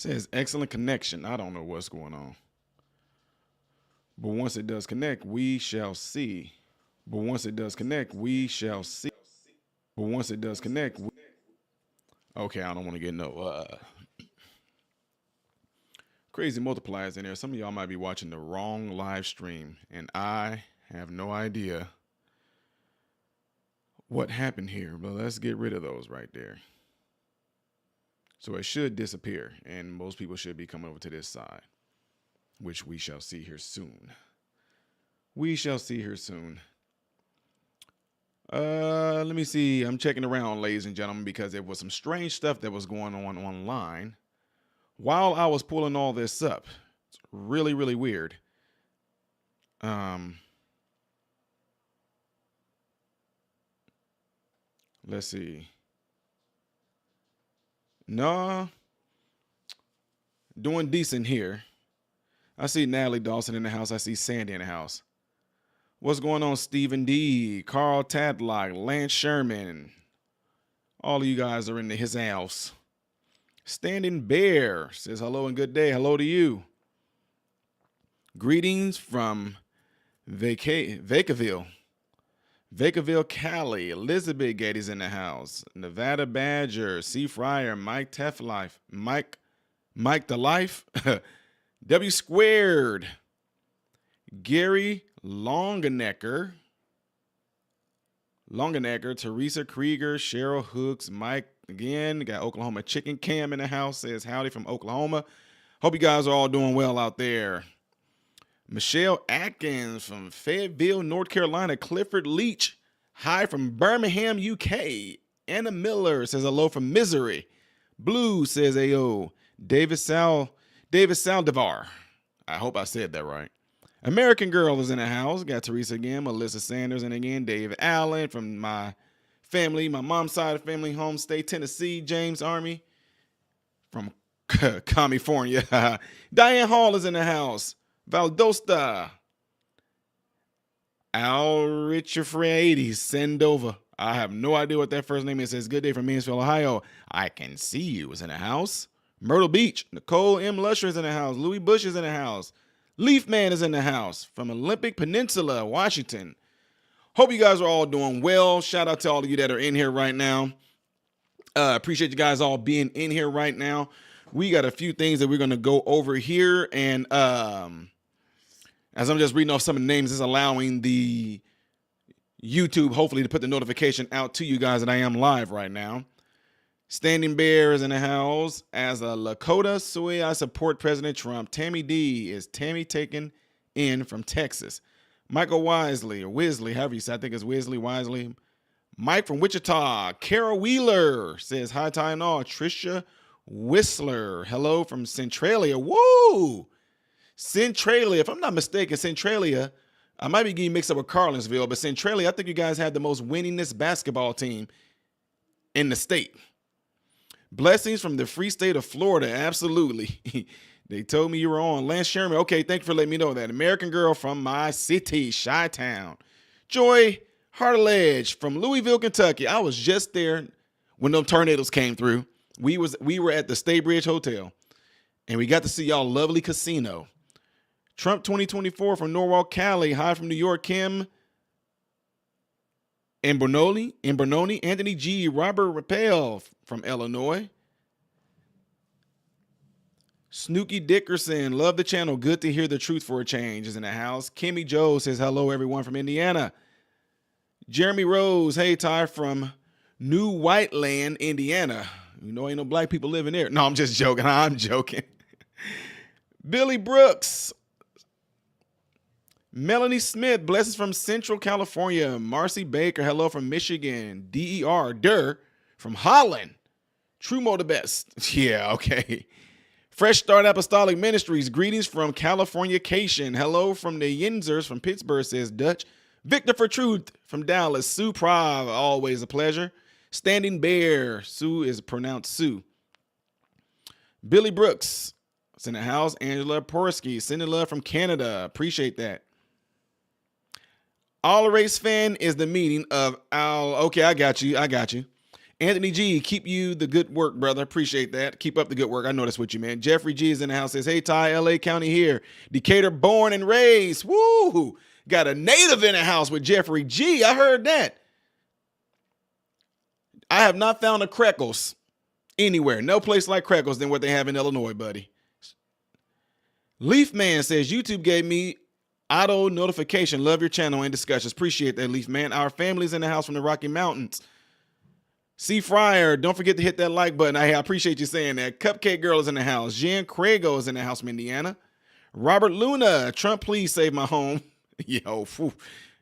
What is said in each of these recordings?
Says excellent connection. I don't know what's going on. But once it does connect, we shall see. But once it does connect, we shall see. But once it does connect, okay, I don't want to get no crazy multipliers in there. Some of y'all might be watching the wrong live stream, and I have no idea what happened here. But let's get rid of those right there. So it should disappear, and most people should be coming over to this side, which we shall see here soon. We shall see here soon. Let me see. I'm checking around, ladies and gentlemen, because there was some strange stuff that was going on online while I was pulling all this up. It's really, really weird. Let's see. No, doing decent here. I see Natalie Dawson in the house. I see Sandy in the house. What's going on, Stephen D, Carl Tadlock, Lance Sherman? All of you guys are in his house. Standing Bear says hello and good day. Hello to you. Greetings from Vacaville, Cali. Elizabeth Getty's in the house. Nevada Badger, C. Fryer, Mike Teflife, Mike the Life, W Squared, Gary Longenecker, Teresa Krieger, Cheryl Hooks, Mike again. Got Oklahoma Chicken Cam in the house. Says howdy from Oklahoma. Hope you guys are all doing well out there. Michelle Atkins from Fayetteville, North Carolina. Clifford Leach, hi from Birmingham, UK. Anna Miller says hello from Missouri. Blue says ayo. David Saldivar. I hope I said that right. American Girl is in the house. Got Teresa again, Melissa Sanders, and again, Dave Allen from my family, my mom's side of family, home state, Tennessee. James Army from California. Diane Hall is in the house. Valdosta. Al Richard send over. I have no idea what that first name is. It says good day from Mansfield, Ohio. I can see you is in the house. Myrtle Beach. Nicole M. Lusher is in the house. Louis Bush is in the house. Leaf Man is in the house from Olympic Peninsula, Washington. Hope you guys are all doing well. Shout out to all of you that are in here right now. Appreciate you guys all being in here right now. We got a few things that we're going to go over here. And as I'm just reading off some of the names, it's allowing the YouTube, hopefully, to put the notification out to you guys that I am live right now. Standing Bear is in the house. As a Lakota Sui, I support President Trump. Tammy D is Tammy taken in from Texas. Michael Wisely, or Wisley, however you say, I think it's Wisely. Mike from Wichita. Kara Wheeler says hi, Ty and all. Trisha Whistler, hello from Centralia. Woo! Centralia, if I'm not mistaken, Centralia, I might be getting mixed up with Carlinsville, but Centralia, I think you guys have the most winningest basketball team in the state. Blessings from the free state of Florida. Absolutely. They told me you were on. Lance Sherman. Okay, thank you for letting me know that. American Girl from my city, Chi-Town. Joy Hartledge from Louisville, Kentucky. I was just there when them tornadoes came through. We were at the Staybridge Hotel, and we got to see y'all lovely casino. Trump 2024 from Norwalk, Cali. Hi from New York, Kim. And Bernoni, Anthony G. Robert Rappel from Illinois. Snooky Dickerson, love the channel. Good to hear the truth for a change is in the house. Kimmy Joe says hello, everyone from Indiana. Jeremy Rose, hey, Ty from New Whiteland, Indiana. You know, ain't no black people living there. No, I'm just joking. I'm joking. Billy Brooks. Melanie Smith, blessings from Central California. Marcy Baker, hello from Michigan. DER, Der, from Holland. Trumo the best. Yeah, okay. Fresh Start Apostolic Ministries, greetings from Californication. Hello from the Yinzers from Pittsburgh, says Dutch. Victor for Truth from Dallas. Sue Prav, always a pleasure. Standing Bear, Sue is pronounced Sue. Billy Brooks, it's in the house. Angela Porsky, sending love from Canada. Appreciate that. All Race Fan is the meaning of Al. Okay, I got you. Anthony G, keep you the good work, brother. Appreciate that. Keep up the good work. I know that's what you meant. Jeffrey G is in the house. Says, hey, Ty, LA County here. Decatur born and raised. Woo! Got a native in the house with Jeffrey G. I heard that. I have not found a Crackles anywhere. No place like Crackles than what they have in Illinois, buddy. Leaf Man says, YouTube gave me auto notification. Love your channel and discussions. Appreciate that, Leaf Man. Our family's in the house from the Rocky Mountains. C. Fryer, don't forget to hit that like button. I appreciate you saying that. Cupcake Girl is in the house. Jan Crago is in the house from Indiana. Robert Luna, Trump, please save my home. Yo, phew.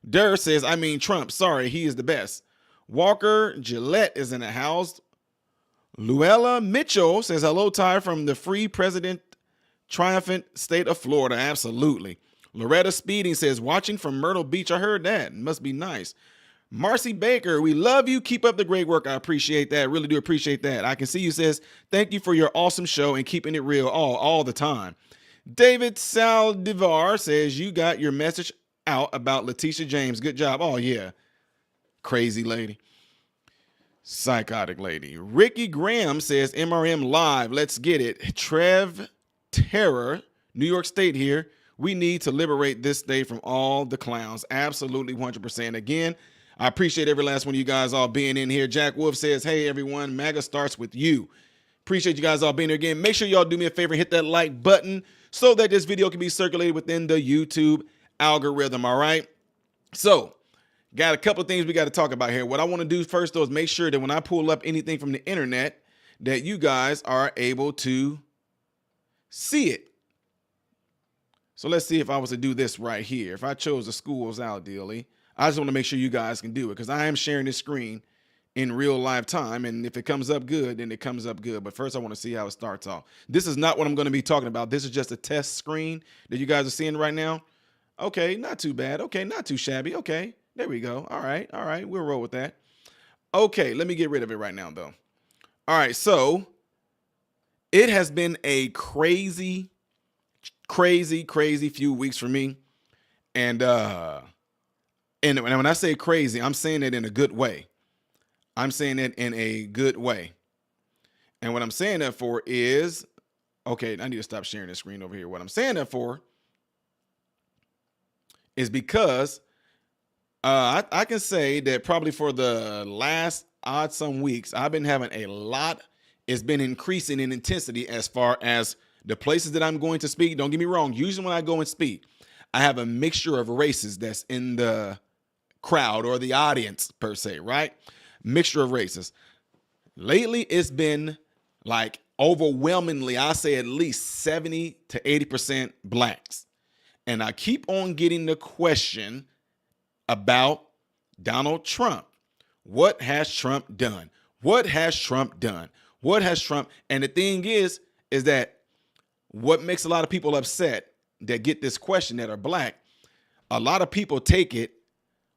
Durr says, I mean Trump. Sorry, he is the best. Walker Gillette is in the house. Luella Mitchell says, hello, Ty, from the free president triumphant state of Florida. Absolutely. Loretta Speeding says, watching from Myrtle Beach. I heard that. It must be nice. Marcy Baker, we love you. Keep up the great work. I appreciate that. Really do appreciate that. I can see you says, thank you for your awesome show and keeping it real all the time. David Saldivar says, you got your message out about Letitia James. Good job. Oh, yeah. Crazy lady. Psychotic lady. Ricky Graham says, MRM live. Let's get it. Trev Terror, New York State here. We need to liberate this state from all the clowns. Absolutely 100%. Again, I appreciate every last one of you guys all being in here. Jack Wolf says, hey, everyone, MAGA starts with you. Appreciate you guys all being here again. Make sure y'all do me a favor, hit that like button so that this video can be circulated within the YouTube algorithm, all right? So, got a couple of things we got to talk about here. What I want to do first, though, is make sure that when I pull up anything from the internet, that you guys are able to see it. So let's see if I was to do this right here. If I chose the schools ideally, I just want to make sure you guys can do it because I am sharing this screen in real live time. And if it comes up good, then it comes up good. But first, I want to see how it starts off. This is not what I'm going to be talking about. This is just a test screen that you guys are seeing right now. Okay, not too bad. Okay, not too shabby. Okay, there we go. All right. We'll roll with that. Okay, let me get rid of it right now, though. All right, so it has been a crazy few weeks for me. And when I say crazy, I'm saying it in a good way. I'm saying it in a good way. And what I'm saying that for is, okay, I need to stop sharing the screen over here. What I'm saying that for is because I can say that probably for the last odd some weeks, I've been having a lot. It's been increasing in intensity as far as the places that I'm going to speak. Don't get me wrong. Usually when I go and speak, I have a mixture of races that's in the crowd or the audience per se, right? Mixture of races. Lately, it's been like overwhelmingly, I say at least 70 to 80% blacks. And I keep on getting the question about Donald Trump. What has Trump done? What has Trump done? What has Trump? And the thing is that what makes a lot of people upset that get this question that are black, a lot of people take it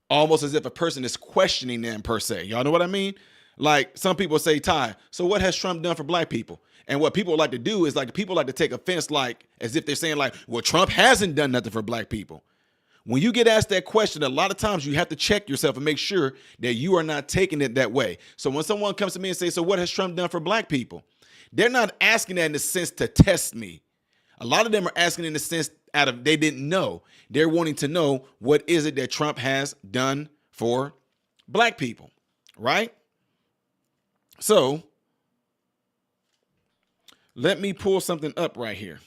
almost as if a person is questioning them per se. Y'all know what I mean? Like some people say, Ty, so what has Trump done for black people? And what people like to do is like people like to take offense like as if they're saying like, well, Trump hasn't done nothing for black people. When you get asked that question, a lot of times you have to check yourself and make sure that you are not taking it that way. So when someone comes to me and says, so what has Trump done for black people? They're not asking that in the sense to test me. A lot of them are asking in the sense out of they didn't know. They're wanting to know what is it that Trump has done for black people, right? So let me pull something up right here.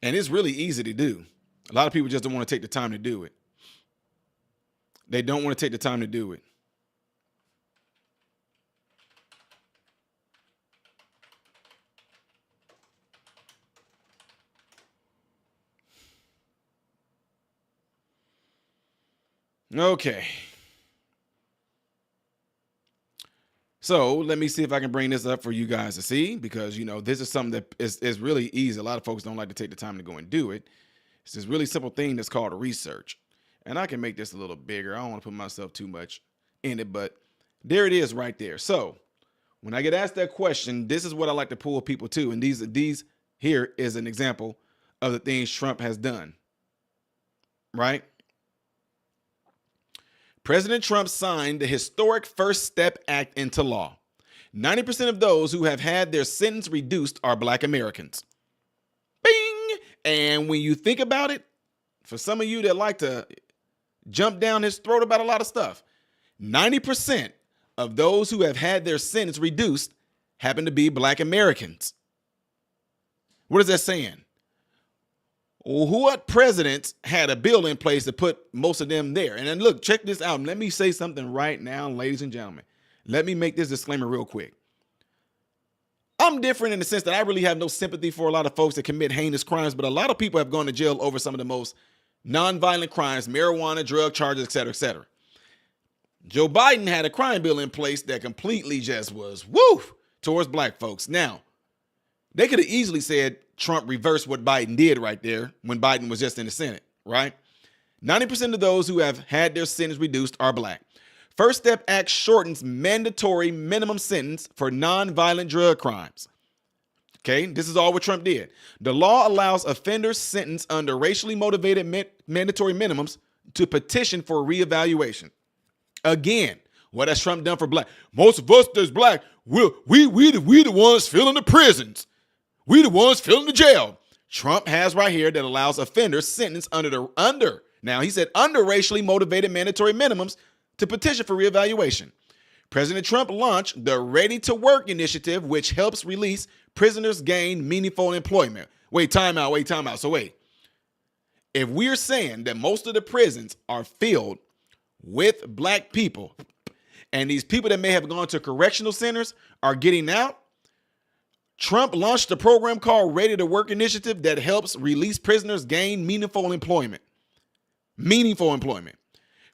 And it's really easy to do. A lot of people just don't want to take the time to do it. They don't want to take the time to do it. Okay. So let me see if I can bring this up for you guys to see, because, you know, this is something that is really easy. A lot of folks don't like to take the time to go and do it. It's this really simple thing that's called research. And I can make this a little bigger. I don't want to put myself too much in it, but there it is right there. So when I get asked that question, this is what I like to pull people to. And these here is an example of the things Trump has done. right? President Trump signed the historic First Step Act into law. 90% of those who have had their sentence reduced are Black Americans. Bing! And when you think about it, for some of you that like to jump down his throat about a lot of stuff, 90% of those who have had their sentence reduced happen to be Black Americans. What is that saying? What presidents had a bill in place to put most of them there? And then look, check this out. Let me say something right now, ladies and gentlemen. Let me make this disclaimer real quick. I'm different in the sense that I really have no sympathy for a lot of folks that commit heinous crimes, but a lot of people have gone to jail over some of the most nonviolent crimes, marijuana, drug charges, et cetera, et cetera. Joe Biden had a crime bill in place that completely just was towards Black folks. Now, they could have easily said Trump reversed what Biden did right there when Biden was just in the Senate, right? 90% of those who have had their sentence reduced are Black. First Step Act shortens mandatory minimum sentence for nonviolent drug crimes. Okay, this is all what Trump did. The law allows offenders sentenced under racially motivated mandatory minimums to petition for reevaluation. Again, what has Trump done for Black? Most of us that's Black, we the ones filling the prisons. We the ones filling the jail. Trump has right here that allows offenders sentenced under racially motivated mandatory minimums to petition for reevaluation. President Trump launched the Ready to Work initiative, which helps release prisoners gain meaningful employment. Wait, time out. So wait, if we're saying that most of the prisons are filled with Black people, and these people that may have gone to correctional centers are getting out, Trump launched a program called Ready to Work initiative that helps release prisoners gain meaningful employment.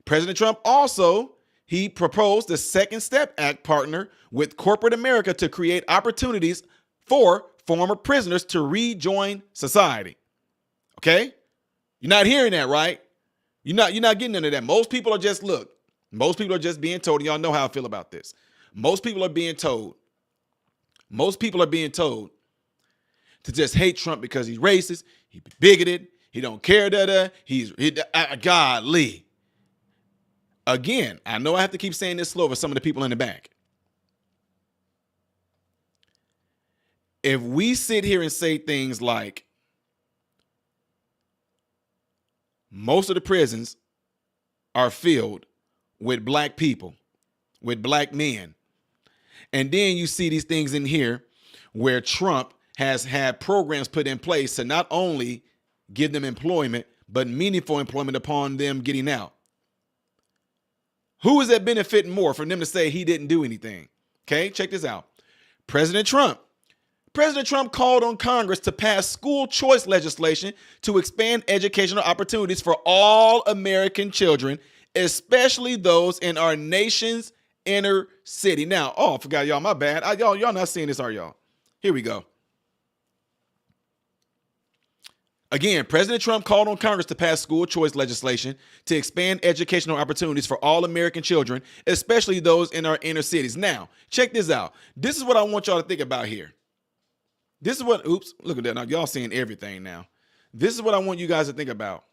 President Trump also, he proposed the Second Step Act partner with corporate America to create opportunities for former prisoners to rejoin society. Okay? You're not hearing that, right? You're not getting into that. Most people are just being told, and y'all know how I feel about this. Most people are being told to just hate Trump because he's racist, he's bigoted, he don't care, godly. Again, I know I have to keep saying this slow for some of the people in the back. If we sit here and say things like, most of the prisons are filled with Black people, with Black men, and then you see these things in here where Trump has had programs put in place to not only give them employment, but meaningful employment upon them getting out. Who is that benefiting more from them to say he didn't do anything? Okay, check this out. President Trump called on Congress to pass school choice legislation to expand educational opportunities for all American children, especially those in our nation's inner city. Now, I forgot, y'all, my bad. Y'all not seeing this, are y'all? Here we go. Again, President Trump called on Congress to pass school choice legislation to expand educational opportunities for all American children, especially those in our inner cities. Now, check this out. This is what I want y'all to think about here. This is what, look at that. Now, y'all seeing everything now. This is what I want you guys to think about.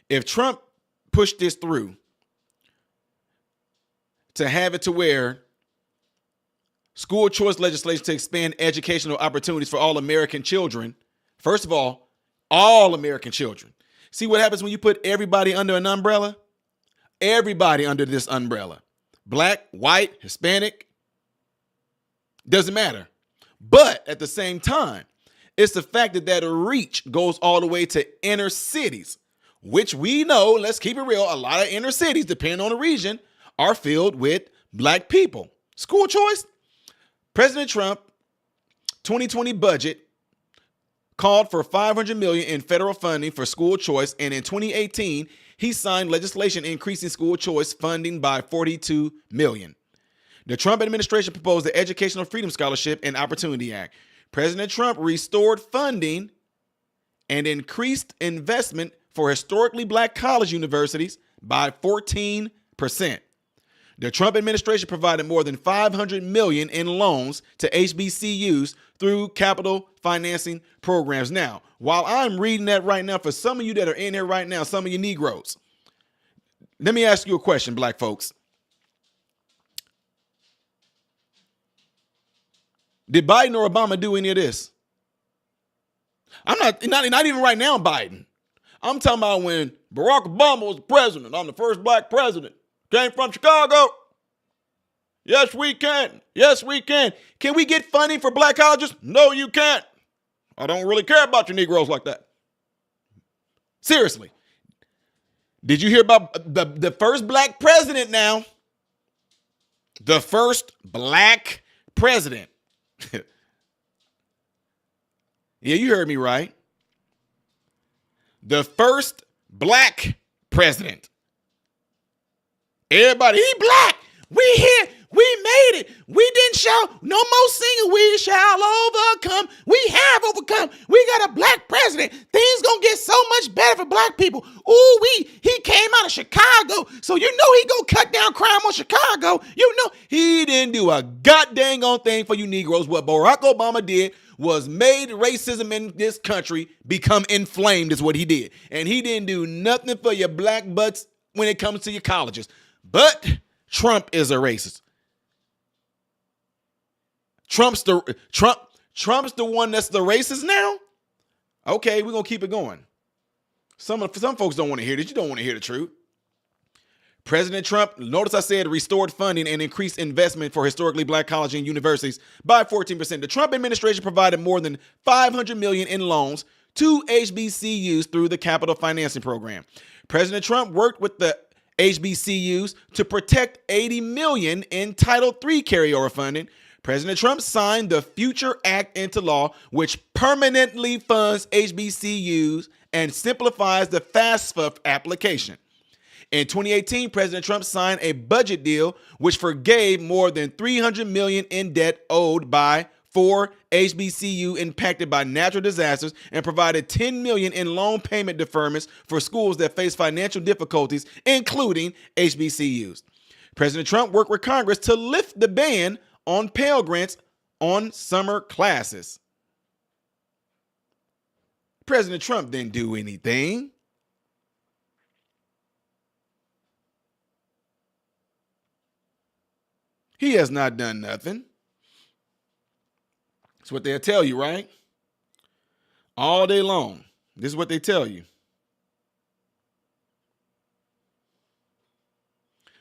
If Trump pushed this through to have it to where school choice legislation to expand educational opportunities for all American children, first of all American children. See what happens when you put everybody under an umbrella? Everybody under this umbrella. Black, white, Hispanic, doesn't matter. But at the same time, it's the fact that reach goes all the way to inner cities, which we know, let's keep it real, a lot of inner cities, depending on the region, are filled with Black people. School choice? President Trump 2020 budget called for $500 million in federal funding for school choice, and in 2018, he signed legislation increasing school choice funding by $42 million. The Trump administration proposed the Educational Freedom Scholarship and Opportunity Act. President Trump restored funding and increased investment for historically Black college universities by 14%. The Trump administration provided more than $500 million in loans to HBCUs through capital financing programs. Now, while I'm reading that right now, for some of you that are in here right now, some of you Negroes, let me ask you a question, black folks. Did Biden or Obama do any of this? I'm not even right now Biden. I'm talking about when Barack Obama was president. I'm the first black president. Came from Chicago. Yes, we can. Yes, we can. Can we get funding for black colleges? No, you can't. I don't really care about you Negroes like that. Seriously. Did you hear about the first black president now? The first black president. Yeah, you heard me right. The first black president. Everybody, he black. We here. We made it. We didn't shout. No more singing. We shall overcome. We have overcome. We got a black president. Things gonna get so much better for black people. Ooh, he came out of Chicago, so you know he gonna cut down crime on Chicago. You know he didn't do a goddamn on thing for you Negroes. What Barack Obama did was made racism in this country become inflamed is what he did. And he didn't do nothing for your black butts when it comes to your colleges. But Trump is a racist. Trump's the one that's the racist now? Okay, we're going to keep it going. Some folks don't want to hear this. You don't want to hear the truth. President Trump, notice I said restored funding and increased investment for historically black colleges and universities by 14%. The Trump administration provided more than $500 million in loans to HBCUs through the capital financing program. President Trump worked with the HBCUs to protect $80 million in Title III carryover funding. President Trump signed the Future Act into law, which permanently funds HBCUs and simplifies the FAFSA application. In 2018, President Trump signed a budget deal which forgave more than $300 million in debt owed by 4 HBCU impacted by natural disasters and provided $10 million in loan payment deferments for schools that face financial difficulties, including HBCUs. President Trump worked with Congress to lift the ban on Pell Grants on summer classes. President Trump didn't do anything. He has not done nothing. That's what they'll tell you, right? All day long. This is what they tell you.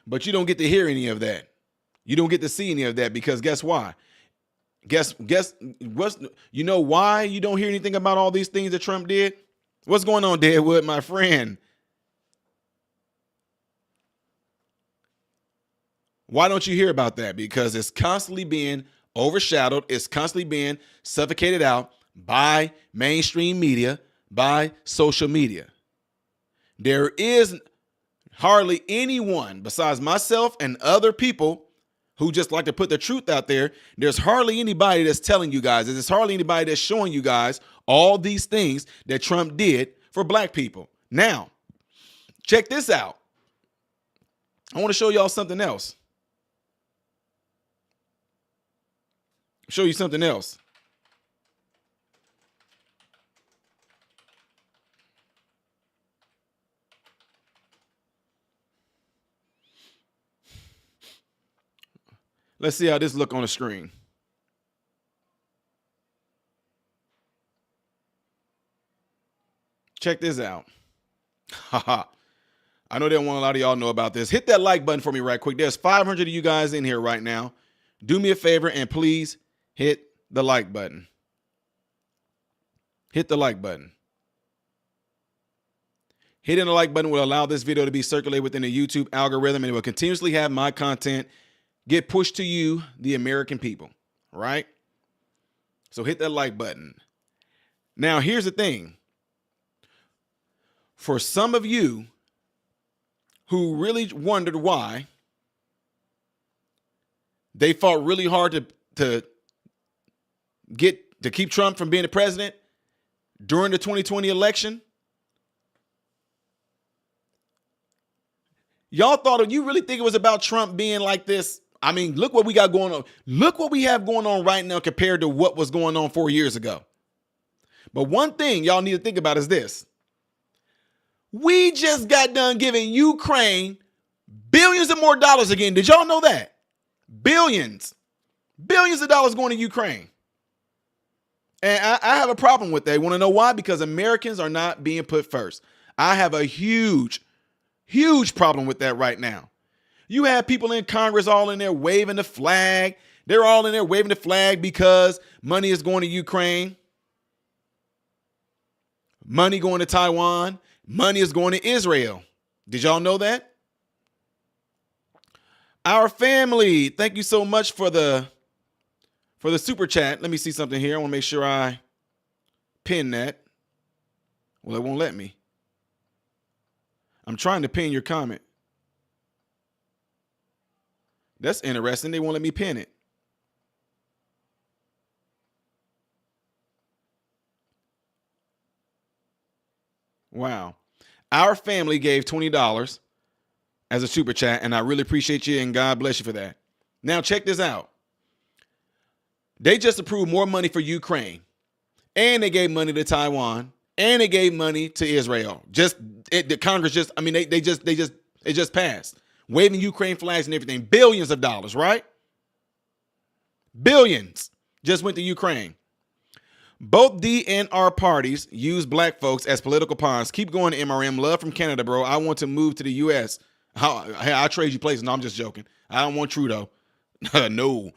But you don't get to hear any of that. You don't get to see any of that because guess why? Guess what's you know why you don't hear anything about all these things that Trump did? What's going on, Deadwood, my friend? Why don't you hear about that? Because it's constantly being overshadowed. It's constantly being suffocated out by mainstream media, by social media. There is hardly anyone besides myself and other people who just like to put the truth out there. There's hardly anybody that's telling you guys. There's hardly anybody that's showing you guys all these things that Trump did for black people. Now, check this out. I want to show y'all something else. Show you something else. Let's see how this look on the screen. Check this out. Haha. I know they don't want a lot of y'all know about this. Hit that like button for me right quick. There's 500 of you guys in here right now. Do me a favor and please hit the like button. Hit the like button. Hitting the like button will allow this video to be circulated within the YouTube algorithm and it will continuously have my content get pushed to you, the American people, right? So hit that like button. Now, here's the thing. For some of you who really wondered why they fought really hard to keep Trump from being the president during the 2020 election, Y'all thought, you really think it was about Trump being like this? I mean, look what we got going on. Look what we have going on right now compared to what was going on 4 years ago. But one thing y'all need to think about is this. We just got done giving Ukraine billions and more dollars again. Did y'all know that? Billions of dollars going to Ukraine. And I have a problem with that. You want to know why? Because Americans are not being put first. I have a huge problem with that right now. You have people in Congress all in there waving the flag. They're all in there waving the flag because money is going to Ukraine. Money going to Taiwan. Money is going to Israel. Did y'all know that? Our family, thank you so much for the super chat. Let me see something here. I want to make sure I pin that. Well, it won't let me. I'm trying to pin your comment. That's interesting. They won't let me pin it. Wow. Our family gave $20 as a super chat, and I really appreciate you, and God bless you for that. Now, check this out. They just approved more money for Ukraine, and they gave money to Taiwan, and they gave money to Israel. The Congress it just passed, waving Ukraine flags and everything. Billions of dollars, right? Billions just went to Ukraine. Both D and R parties use black folks as political pawns. Keep going, MRM. Love from Canada, bro. I want to move to the U.S. I'll trade you places. No, I'm just joking. I don't want Trudeau. No.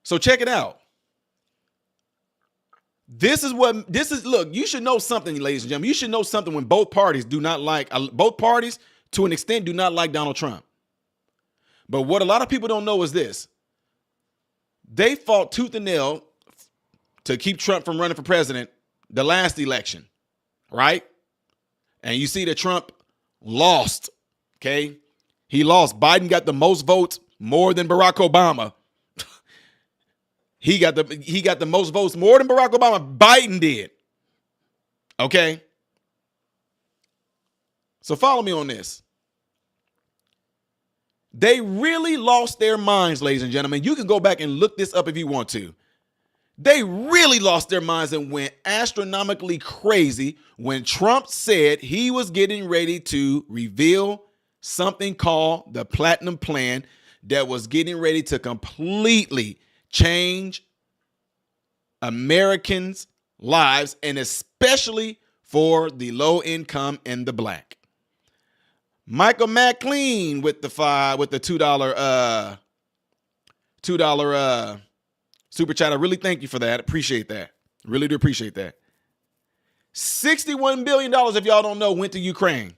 So check it out. Look, you should know something, ladies and gentlemen. You should know something when both parties to an extent do not like Donald Trump. But what a lot of people don't know is this. They fought tooth and nail to keep Trump from running for president the last election, right? And you see that Trump lost, okay? He lost. Biden got the most votes, more than Barack Obama. He got the most votes, more than Barack Obama. Biden did, okay? So follow me on this. They really lost their minds, ladies and gentlemen. You can go back and look this up if you want to. They really lost their minds and went astronomically crazy when Trump said he was getting ready to reveal something called the Platinum Plan that was getting ready to completely change Americans' lives, and especially for the low income and the black. Michael McLean with the $2 super chat. I really thank you for that. Appreciate that. Really do appreciate that. $61 billion, if y'all don't know, went to Ukraine.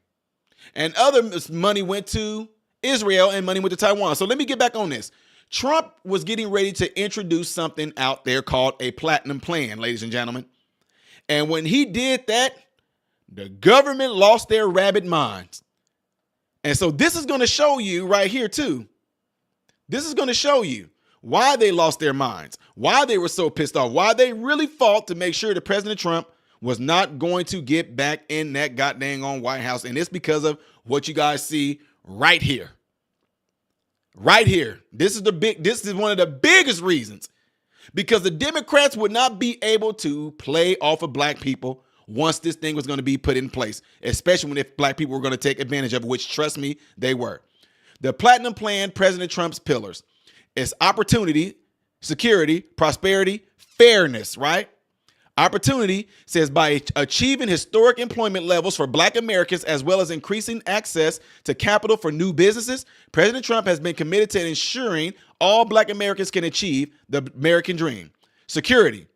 And other money went to Israel and money went to Taiwan. So let me get back on this. Trump was getting ready to introduce something out there called a Platinum Plan, ladies and gentlemen. And when he did that, the government lost their rabid minds. And so this is going to show you right here too. This is going to show you why they lost their minds, why they were so pissed off, why they really fought to make sure that President Trump was not going to get back in that goddamn on White House. And it's because of what you guys see right here. Right here. This is one of the biggest reasons, because the Democrats would not be able to play off of black people once this thing was going to be put in place, especially if black people were going to take advantage of it, which, trust me, they were. The Platinum Plan, President Trump's pillars, is opportunity, security, prosperity, fairness, right? Opportunity says by achieving historic employment levels for black Americans, as well as increasing access to capital for new businesses, President Trump has been committed to ensuring all black Americans can achieve the American dream. Security.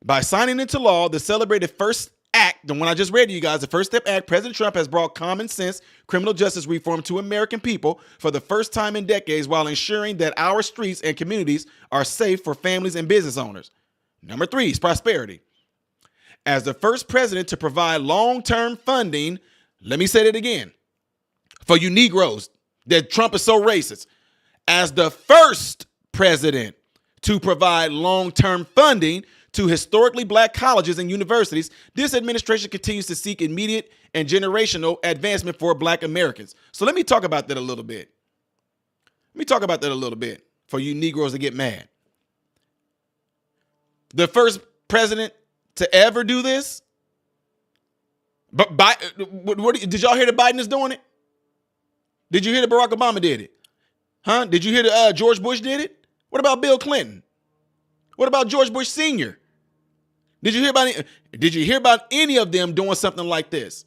By signing into law the celebrated First Act, the one I just read to you guys, the First Step Act, President Trump has brought common sense criminal justice reform to American people for the first time in decades, while ensuring that our streets and communities are safe for families and business owners. Number 3 is prosperity. As the first president to provide long-term funding, let me say that again, for you Negroes, that Trump is so racist. As the first president to provide long-term funding to historically black colleges and universities, this administration continues to seek immediate and generational advancement for black Americans. So let me talk about that a little bit. For you Negroes to get mad. The first president to ever do this? But did y'all hear that Biden is doing it? Did you hear that Barack Obama did it? Huh? Did you hear that George Bush did it? What about Bill Clinton? What about George Bush Sr.? Did you hear about any of them doing something like this?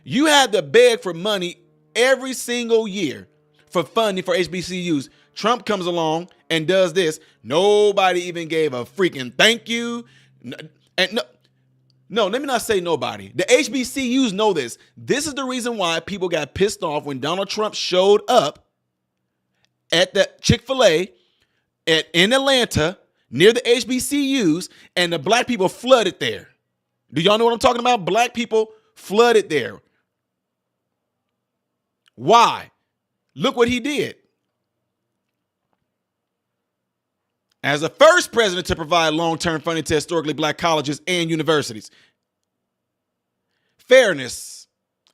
You had to beg for money every single year for funding for HBCUs. Trump comes along and does this. Nobody even gave a freaking thank you. No, let me not say nobody. The HBCUs know this. This is the reason why people got pissed off when Donald Trump showed up at the Chick-fil-A in Atlanta near the HBCUs, and the black people flooded there. Do y'all know what I'm talking about? Black people flooded there. Why? Look what he did. As the first president to provide long-term funding to historically black colleges and universities. Fairness,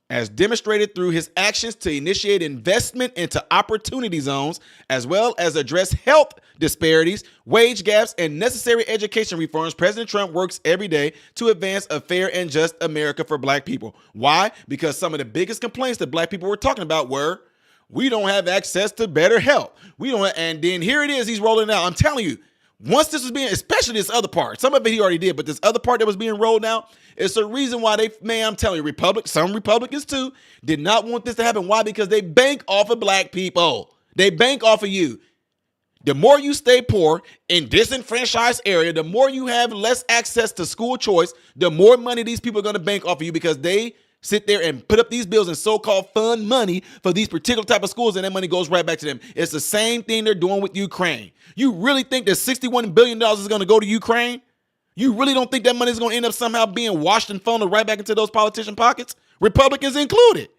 as demonstrated through his actions to initiate investment into opportunity zones, as well as address health disparities, wage gaps, and necessary education reforms. President Trump works every day to advance a fair and just America for black people. Why? Because some of the biggest complaints that black people were talking about were, we don't have access to better health. And then here it is, he's rolling out. I'm telling you, once this was being, especially this other part, some of it he already did, but this other part that was being rolled out, it's the reason why I'm telling you, some Republicans too, did not want this to happen. Why? Because they bank off of black people. They bank off of you. The more you stay poor in disenfranchised area, the more you have less access to school choice, the more money these people are going to bank off of you, because they sit there and put up these bills and so-called fund money for these particular type of schools, and that money goes right back to them. It's the same thing they're doing with Ukraine. You really think that $61 billion is going to go to Ukraine? You really don't think that money is going to end up somehow being washed and funneled right back into those politician pockets? Republicans included.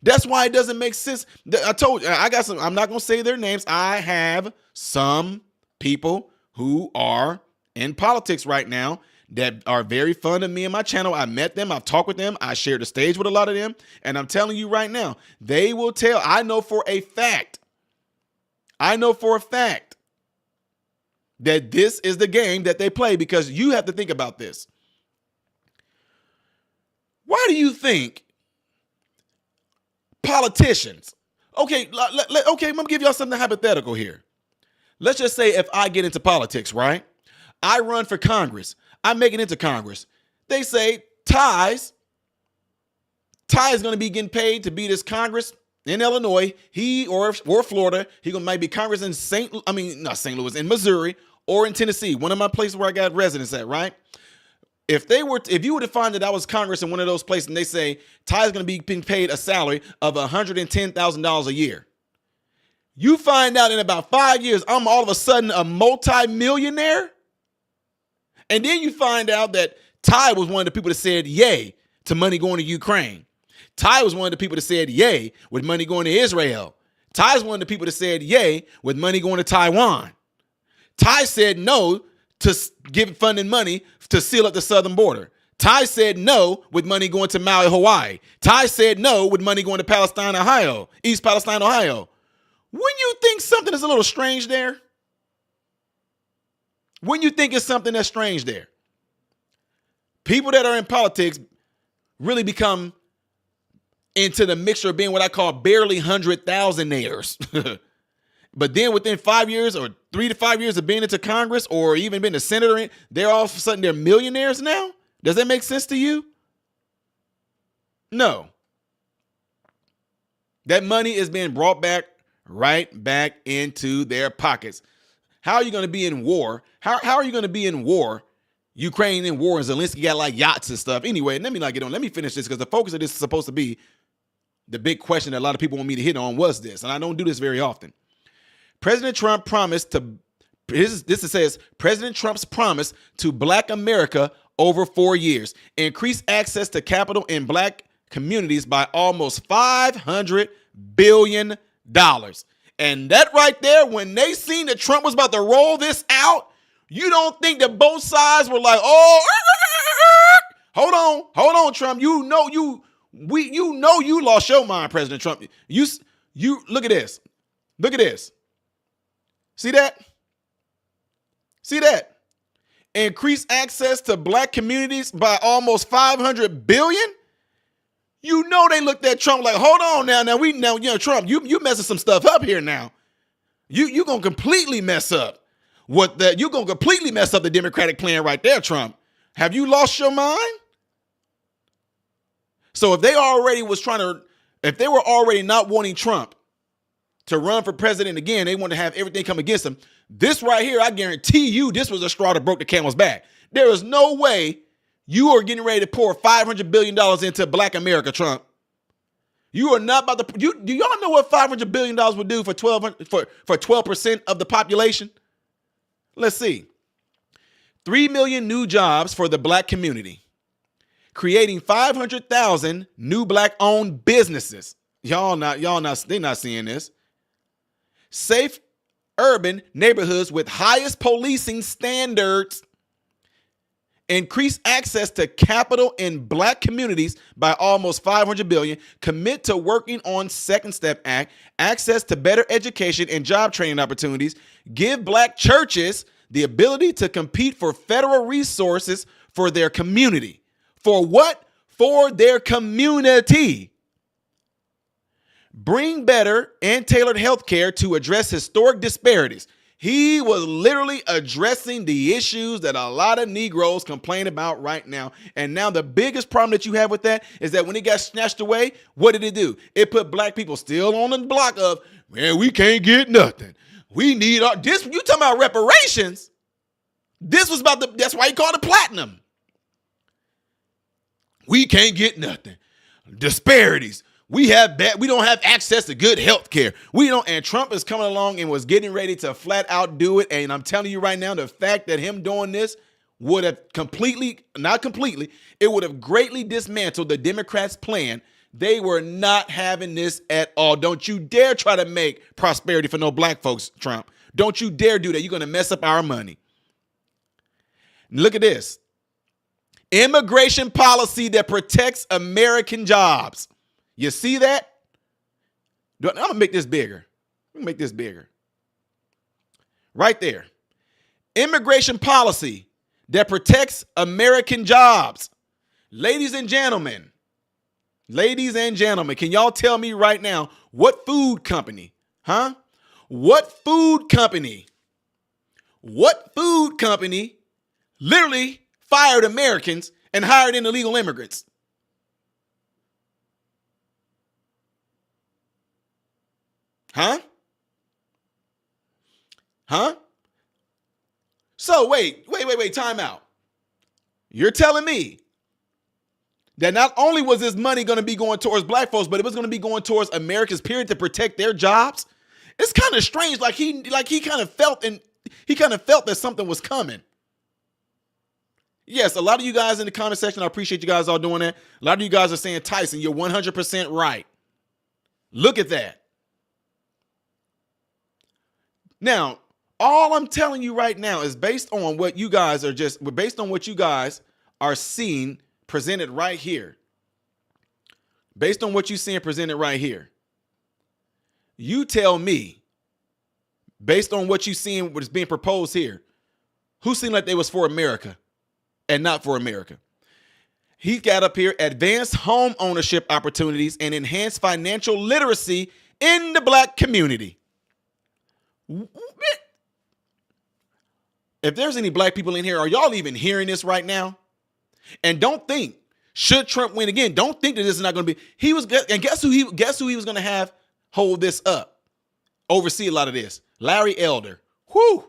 That's why it doesn't make sense. I told you, I'm not going to say their names. I have some people who are in politics right now that are very fun of me and my channel. I met them. I've talked with them. I shared the stage with a lot of them. And I'm telling you right now, they will tell. I know for a fact that this is the game that they play, because you have to think about this. Why do you think politicians, okay, I'm going to give y'all something hypothetical here. Let's just say if I get into politics, right? I run for Congress. I make it into Congress. They say Ty is going to be getting paid to be this Congress in Illinois, or Florida. Might be Congress in in Missouri or in Tennessee, one of my places where I got residence at, right? If you were to find that I was Congress in one of those places and they say Ty is going to be being paid a salary of $110,000 a year, you find out in about 5 years I'm all of a sudden a multi-millionaire. And then you find out that Ty was one of the people that said yay to money going to Ukraine. Ty was one of the people that said yay with money going to Israel. Ty's one of the people that said yay with money going to Taiwan. Ty said no to give funding money to seal up the southern border. Ty said no with money going to Maui, Hawaii. Ty said no with money going to Palestine, Ohio, East Palestine, Ohio. When you think something is a little strange there? When you think it's something that's strange there? People that are in politics really become into the mixture of being what I call barely 100,000-aires. But then within 5 years or 3 to 5 years of being into Congress or even being a senator, they're all of a sudden they're millionaires now? Does that make sense to you? No. That money is being brought back right back into their pockets. How are you going to be in war? How are you going to be in war? Ukraine in war and Zelensky got like yachts and stuff. Anyway, let me not get on. Let me finish this because the focus of this is supposed to be the big question that a lot of people want me to hit on was this, and I don't do this very often. President Trump promised to, says, President Trump's promise to Black America over 4 years, increase access to capital in Black communities by almost $500 billion. And that right there, when they seen that Trump was about to roll this out, You don't think that both sides were like, oh, hold on, Trump. You know you lost your mind, President Trump. You look at this. Look at this. See that? See that? Increase access to black communities by almost 500 billion. You know they looked at Trump like, hold on now, Trump, you messing some stuff up here now. You gonna completely mess up you gonna completely mess up the Democratic plan right there, Trump. Have you lost your mind? So if they were already not wanting Trump to run for president again, they want to have everything come against him. This right here, I guarantee you, this was a straw that broke the camel's back. There is no way you are getting ready to pour $500 billion into black America, Trump. You are not about to. Do y'all know what $500 billion would do for 12% of the population? Let's see. 3 million new jobs for the black community, creating 500,000 new black-owned businesses. They're not seeing this. Safe urban neighborhoods with highest policing standards. Increase access to capital in black communities by almost 500 billion. Commit to working on Second Step Act. Access to better education and job training opportunities. Give black churches the ability to compete for federal resources for their community. For what? For their community. Bring better and tailored health care to address historic disparities. He was literally addressing the issues that a lot of Negroes complain about right now. And now the biggest problem that you have with that is that when it got snatched away, what did it do? It put black people still on the block of, man, we can't get nothing. We need this. You talking about reparations? This was that's why he called it platinum. We can't get nothing. Disparities. We don't have access to good health care. And Trump is coming along and was getting ready to flat out do it. And I'm telling you right now, the fact that him doing this would have it would have greatly dismantled the Democrats' plan. They were not having this at all. Don't you dare try to make prosperity for no black folks, Trump. Don't you dare do that. You're going to mess up our money. Look at this. Immigration policy that protects American jobs. You see that? I'm going to make this bigger. Right there. Immigration policy that protects American jobs. Ladies and gentlemen, can y'all tell me right now what food company, What food company literally fired Americans and hired in illegal immigrants? So wait, time out. You're telling me that not only was this money going to be going towards black folks, but it was going to be going towards Americans, period, to protect their jobs? It's kind of strange. Like he kind of felt that something was coming. Yes, a lot of you guys in the comment section, I appreciate you guys all doing that. A lot of you guys are saying, Tyson, you're 100% right. Look at that. Now, all I'm telling you right now is based on what you guys are seeing presented right here. Based on what you're seeing presented right here. You tell me, based on what you're seeing, what is being proposed here, who seemed like they was for America and not for America? He got up here, advanced home ownership opportunities and enhanced financial literacy in the black community. If there's any black people in here, are y'all even hearing this right now? And don't think, should Trump win again, don't think that this is not going to be, and guess who he was going to have hold this up, oversee a lot of this? Larry Elder. Whew.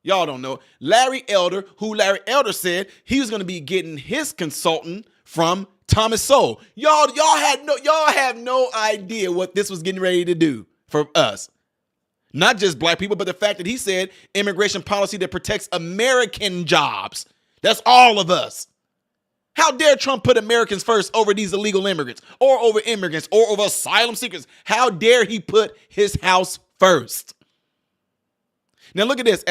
Y'all don't know. Larry Elder said he was going to be getting his consultant from Thomas Sowell. Y'all have no idea what this was getting ready to do for us. Not just black people, but the fact that he said immigration policy that protects American jobs. That's all of us. How dare Trump put Americans first over these illegal immigrants or over immigrants or over asylum seekers? How dare he put his house first? Now look at this.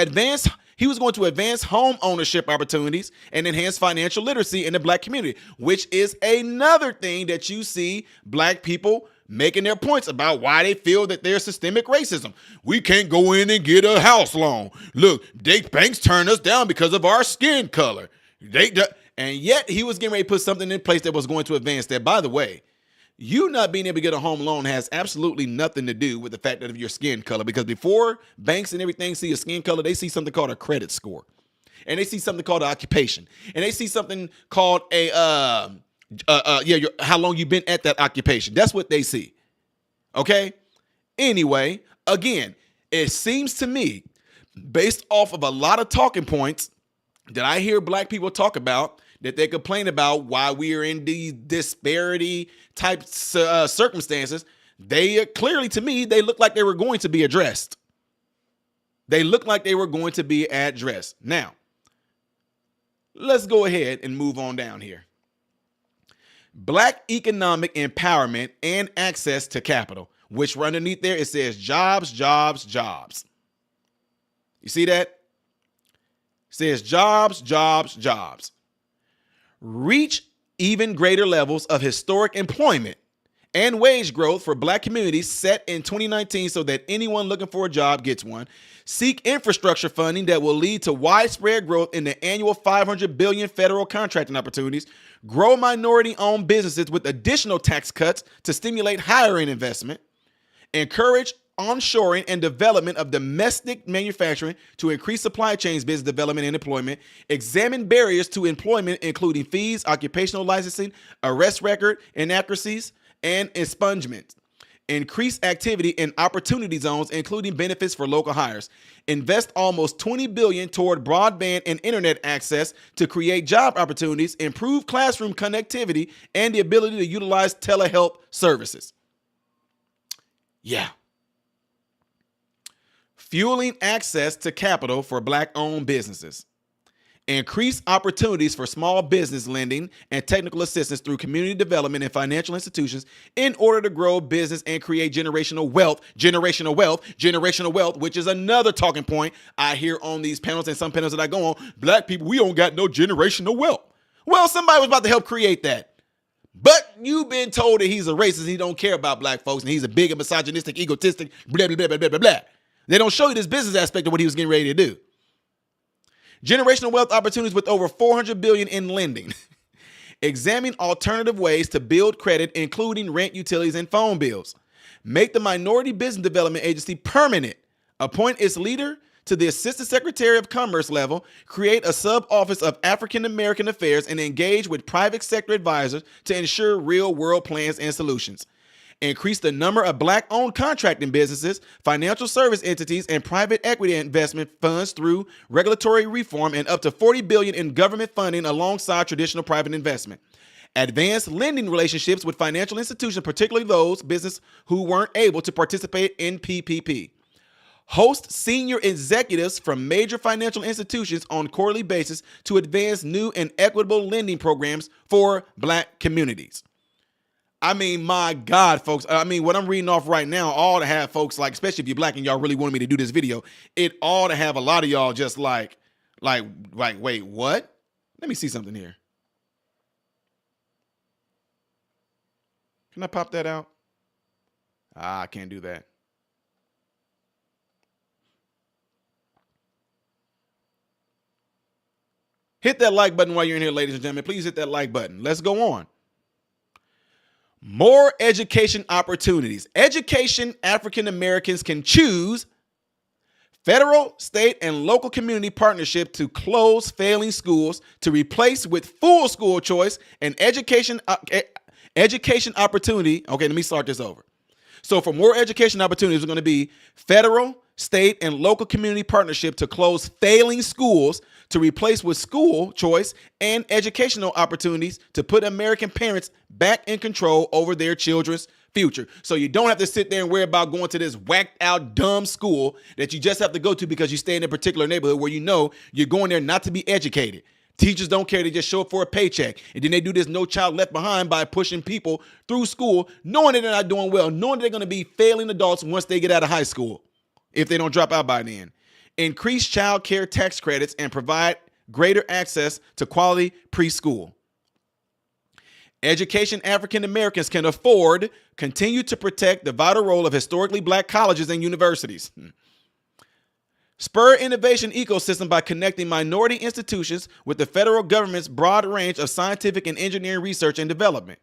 He was going to advance home ownership opportunities and enhance financial literacy in the black community, which is another thing that you see black people making their points about why they feel that there's systemic racism. We can't go in and get a house loan. Look, banks turn us down because of our skin color. And yet he was getting ready to put something in place that was going to advance that. By the way, you not being able to get a home loan has absolutely nothing to do with the fact that of your skin color, because before banks and everything see a skin color, they see something called a credit score, and they see something called an occupation, and they see something called a how long you've been at that occupation. That's what they see. Okay. Anyway, again, it seems to me, based off of a lot of talking points that I hear black people talk about, that they complain about why we are in these disparity type circumstances, they clearly, to me, they look like they were going to be addressed. They look like they were going to be addressed. Now, let's go ahead and move on down here. Black economic empowerment and access to capital, which underneath there, it says jobs, jobs, jobs. You see that? It says jobs, jobs, jobs. Reach even greater levels of historic employment and wage growth for black communities set in 2019 so that anyone looking for a job gets one. Seek infrastructure funding that will lead to widespread growth in the annual $500 billion federal contracting opportunities. Grow minority-owned businesses with additional tax cuts to stimulate hiring investment. Encourage onshoring and development of domestic manufacturing to increase supply chains, business development, and employment. Examine barriers to employment, including fees, occupational licensing, arrest record inaccuracies, and expungement. Increase activity in opportunity zones, including benefits for local hires. Invest almost $20 billion toward broadband and internet access to create job opportunities, improve classroom connectivity, and the ability to utilize telehealth services. Yeah. Fueling access to capital for black-owned businesses. Increase opportunities for small business lending and technical assistance through community development and financial institutions in order to grow business and create generational wealth, which is another talking point I hear on these panels and some panels that I go on. Black people, we don't got no generational wealth. Well, somebody was about to help create that. But you've been told that he's a racist, he don't care about black folks, and he's a big and misogynistic, egotistic, blah, blah, blah, blah, blah, blah, blah. They don't show you this business aspect of what he was getting ready to do. Generational wealth opportunities with over $400 billion in lending. Examine alternative ways to build credit, including rent, utilities, and phone bills. Make the Minority Business Development Agency permanent. Appoint its leader to the Assistant Secretary of Commerce level. Create a sub-office of African American Affairs and engage with private sector advisors to ensure real-world plans and solutions. Increase the number of black-owned contracting businesses, financial service entities, and private equity investment funds through regulatory reform and up to $40 billion in government funding alongside traditional private investment. Advance lending relationships with financial institutions, particularly those businesses who weren't able to participate in PPP. Host senior executives from major financial institutions on a quarterly basis to advance new and equitable lending programs for black communities. I mean, my God, folks. I mean, what I'm reading off right now ought to have folks, like, especially if you're black and y'all really wanted me to do this video, it ought to have a lot of y'all just like, wait, what? Let me see something here. Can I pop that out? I can't do that. Hit that like button while you're in here, ladies and gentlemen. Please hit that like button. Let's go on. More education opportunities. Education African Americans can choose. Federal, state, and local community partnership to close failing schools to replace with full school choice and education opportunity. Okay, let me start this over. So for more education opportunities, we're going to be federal, state, and local community partnership to close failing schools to replace with school choice and educational opportunities to put American parents back in control over their children's future. So you don't have to sit there and worry about going to this whacked out dumb school that you just have to go to because you stay in a particular neighborhood where you know you're going there not to be educated. Teachers don't care. They just show up for a paycheck. And then they do this No Child Left Behind by pushing people through school, knowing that they're not doing well, knowing they're going to be failing adults once they get out of high school, if they don't drop out by then. increase child care tax credits, and provide greater access to quality preschool. Education African Americans can afford, continue to protect the vital role of historically black colleges and universities. Spur innovation ecosystem by connecting minority institutions with the federal government's broad range of scientific and engineering research and development.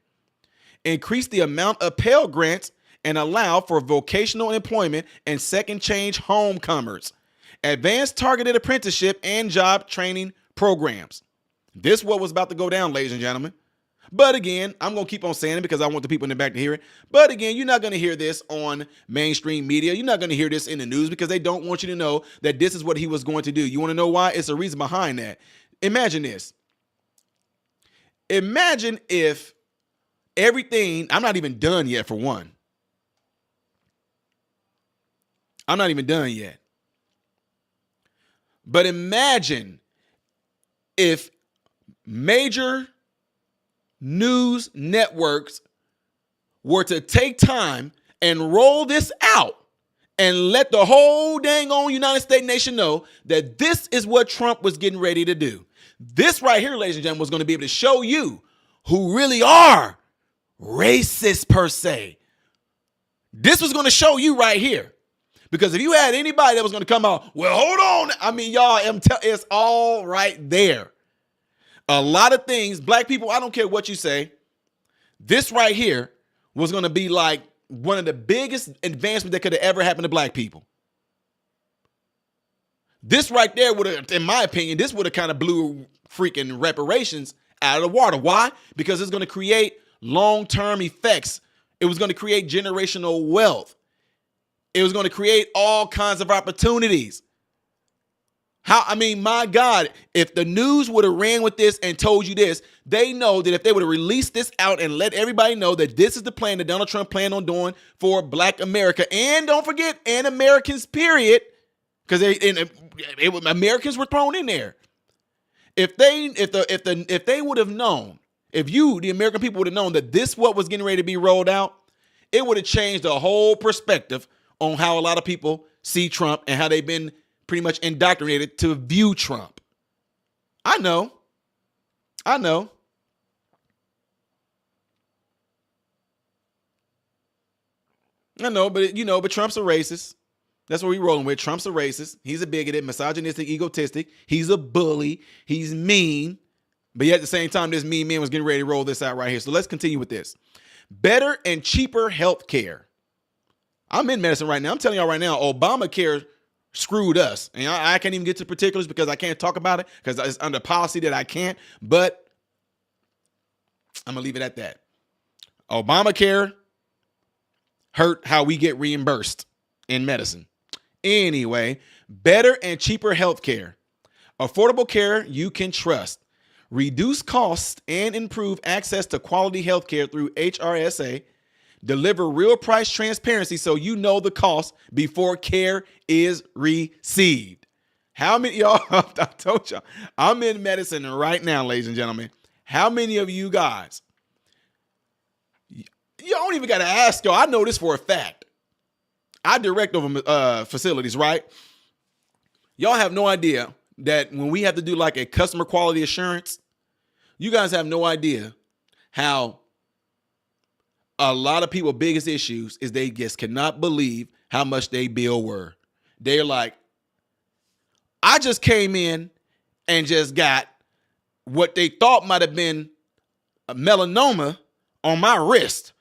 Increase the amount of Pell Grants and allow for vocational employment and second change homecomers. Advance targeted apprenticeship and job training programs. This is what was about to go down, ladies and gentlemen. But again, I'm going to keep on saying it because I want the people in the back to hear it. But again, you're not going to hear this on mainstream media. You're not going to hear this in the news because they don't want you to know that this is what he was going to do. You want to know why? It's a reason behind that. Imagine this. Imagine if everything, I'm not even done yet for one. I'm not even done yet. But imagine if major news networks were to take time and roll this out and let the whole dang on United States nation know that this is what Trump was getting ready to do. This right here, ladies and gentlemen, was going to be able to show you who really are racist per se. This was going to show you right here. Because if you had anybody that was going to come out, well, hold on. I mean, y'all, it's all right there. A lot of things, black people, I don't care what you say. This right here was going to be like one of the biggest advancements that could have ever happened to black people. This right there would have, in my opinion, this would have kind of blew freaking reparations out of the water. Why? Because it's going to create long-term effects. It was going to create generational wealth. It was going to create all kinds of opportunities. My God, if the news would have ran with this and told you this, they know that if they would have released this out and let everybody know that this is the plan that Donald Trump planned on doing for Black America, and don't forget, and Americans, period, because Americans were thrown in there. If they would have known, if you, the American people, would have known that this what was getting ready to be rolled out, it would have changed the whole perspective on how a lot of people see Trump and how they've been pretty much indoctrinated to view Trump. I know. But but Trump's a racist. That's what we're rolling with. Trump's a racist. He's a bigoted, misogynistic, egotistic. He's a bully. He's mean. But yet at the same time, this mean man was getting ready to roll this out right here. So let's continue with this. Better and cheaper health care. I'm in medicine right now. I'm telling y'all right now, Obamacare screwed us. And I can't even get to the particulars because I can't talk about it because it's under policy that I can't. But I'm going to leave it at that. Obamacare hurt how we get reimbursed in medicine. Anyway, better and cheaper health care. Affordable care you can trust. Reduce costs and improve access to quality health care through HRSA. Deliver real price transparency so you know the cost before care is received. How many y'all, I told y'all, I'm in medicine right now, ladies and gentlemen. How many of you guys, you don't even got to ask y'all. I know this for a fact. I direct over facilities, right? Y'all have no idea that when we have to do like a customer quality assurance, you guys have no idea how a lot of people's biggest issues is they just cannot believe how much they bill were. They're like, I just came in and just got what they thought might have been a melanoma on my wrist.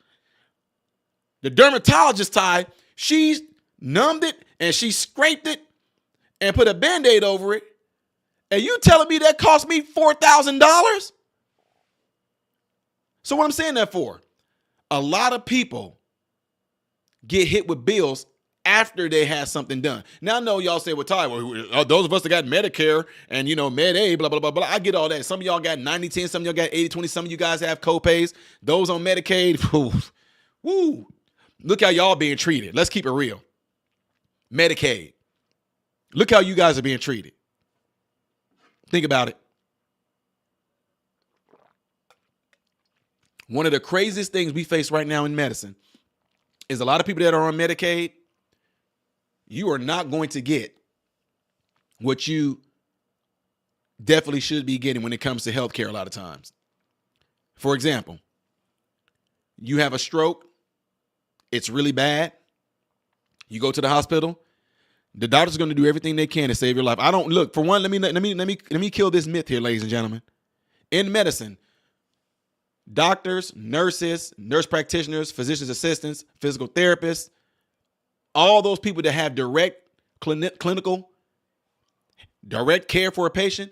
The dermatologist she numbed it and she scraped it and put a Band-Aid over it. And you telling me that cost me $4,000? So what I'm saying that for? A lot of people get hit with bills after they had something done. Now I know y'all say, well, Ty, those of us that got Medicare and, Med-Aid, blah, blah, blah, blah. I get all that. Some of y'all got 90-10, some of y'all got 80-20, some of you guys have co-pays. Those on Medicaid, woo. Look how y'all being treated. Let's keep it real. Medicaid. Look how you guys are being treated. Think about it. One of the craziest things we face right now in medicine is a lot of people that are on Medicaid, you are not going to get what you definitely should be getting when it comes to healthcare a lot of times. For example, you have a stroke. It's really bad. You go to the hospital. The doctor's going to do everything they can to save your life. I don't look for one. Let me kill this myth here, ladies and gentlemen. In medicine, doctors, nurses, nurse practitioners, physician's assistants, physical therapists, all those people that have direct clinical, direct care for a patient,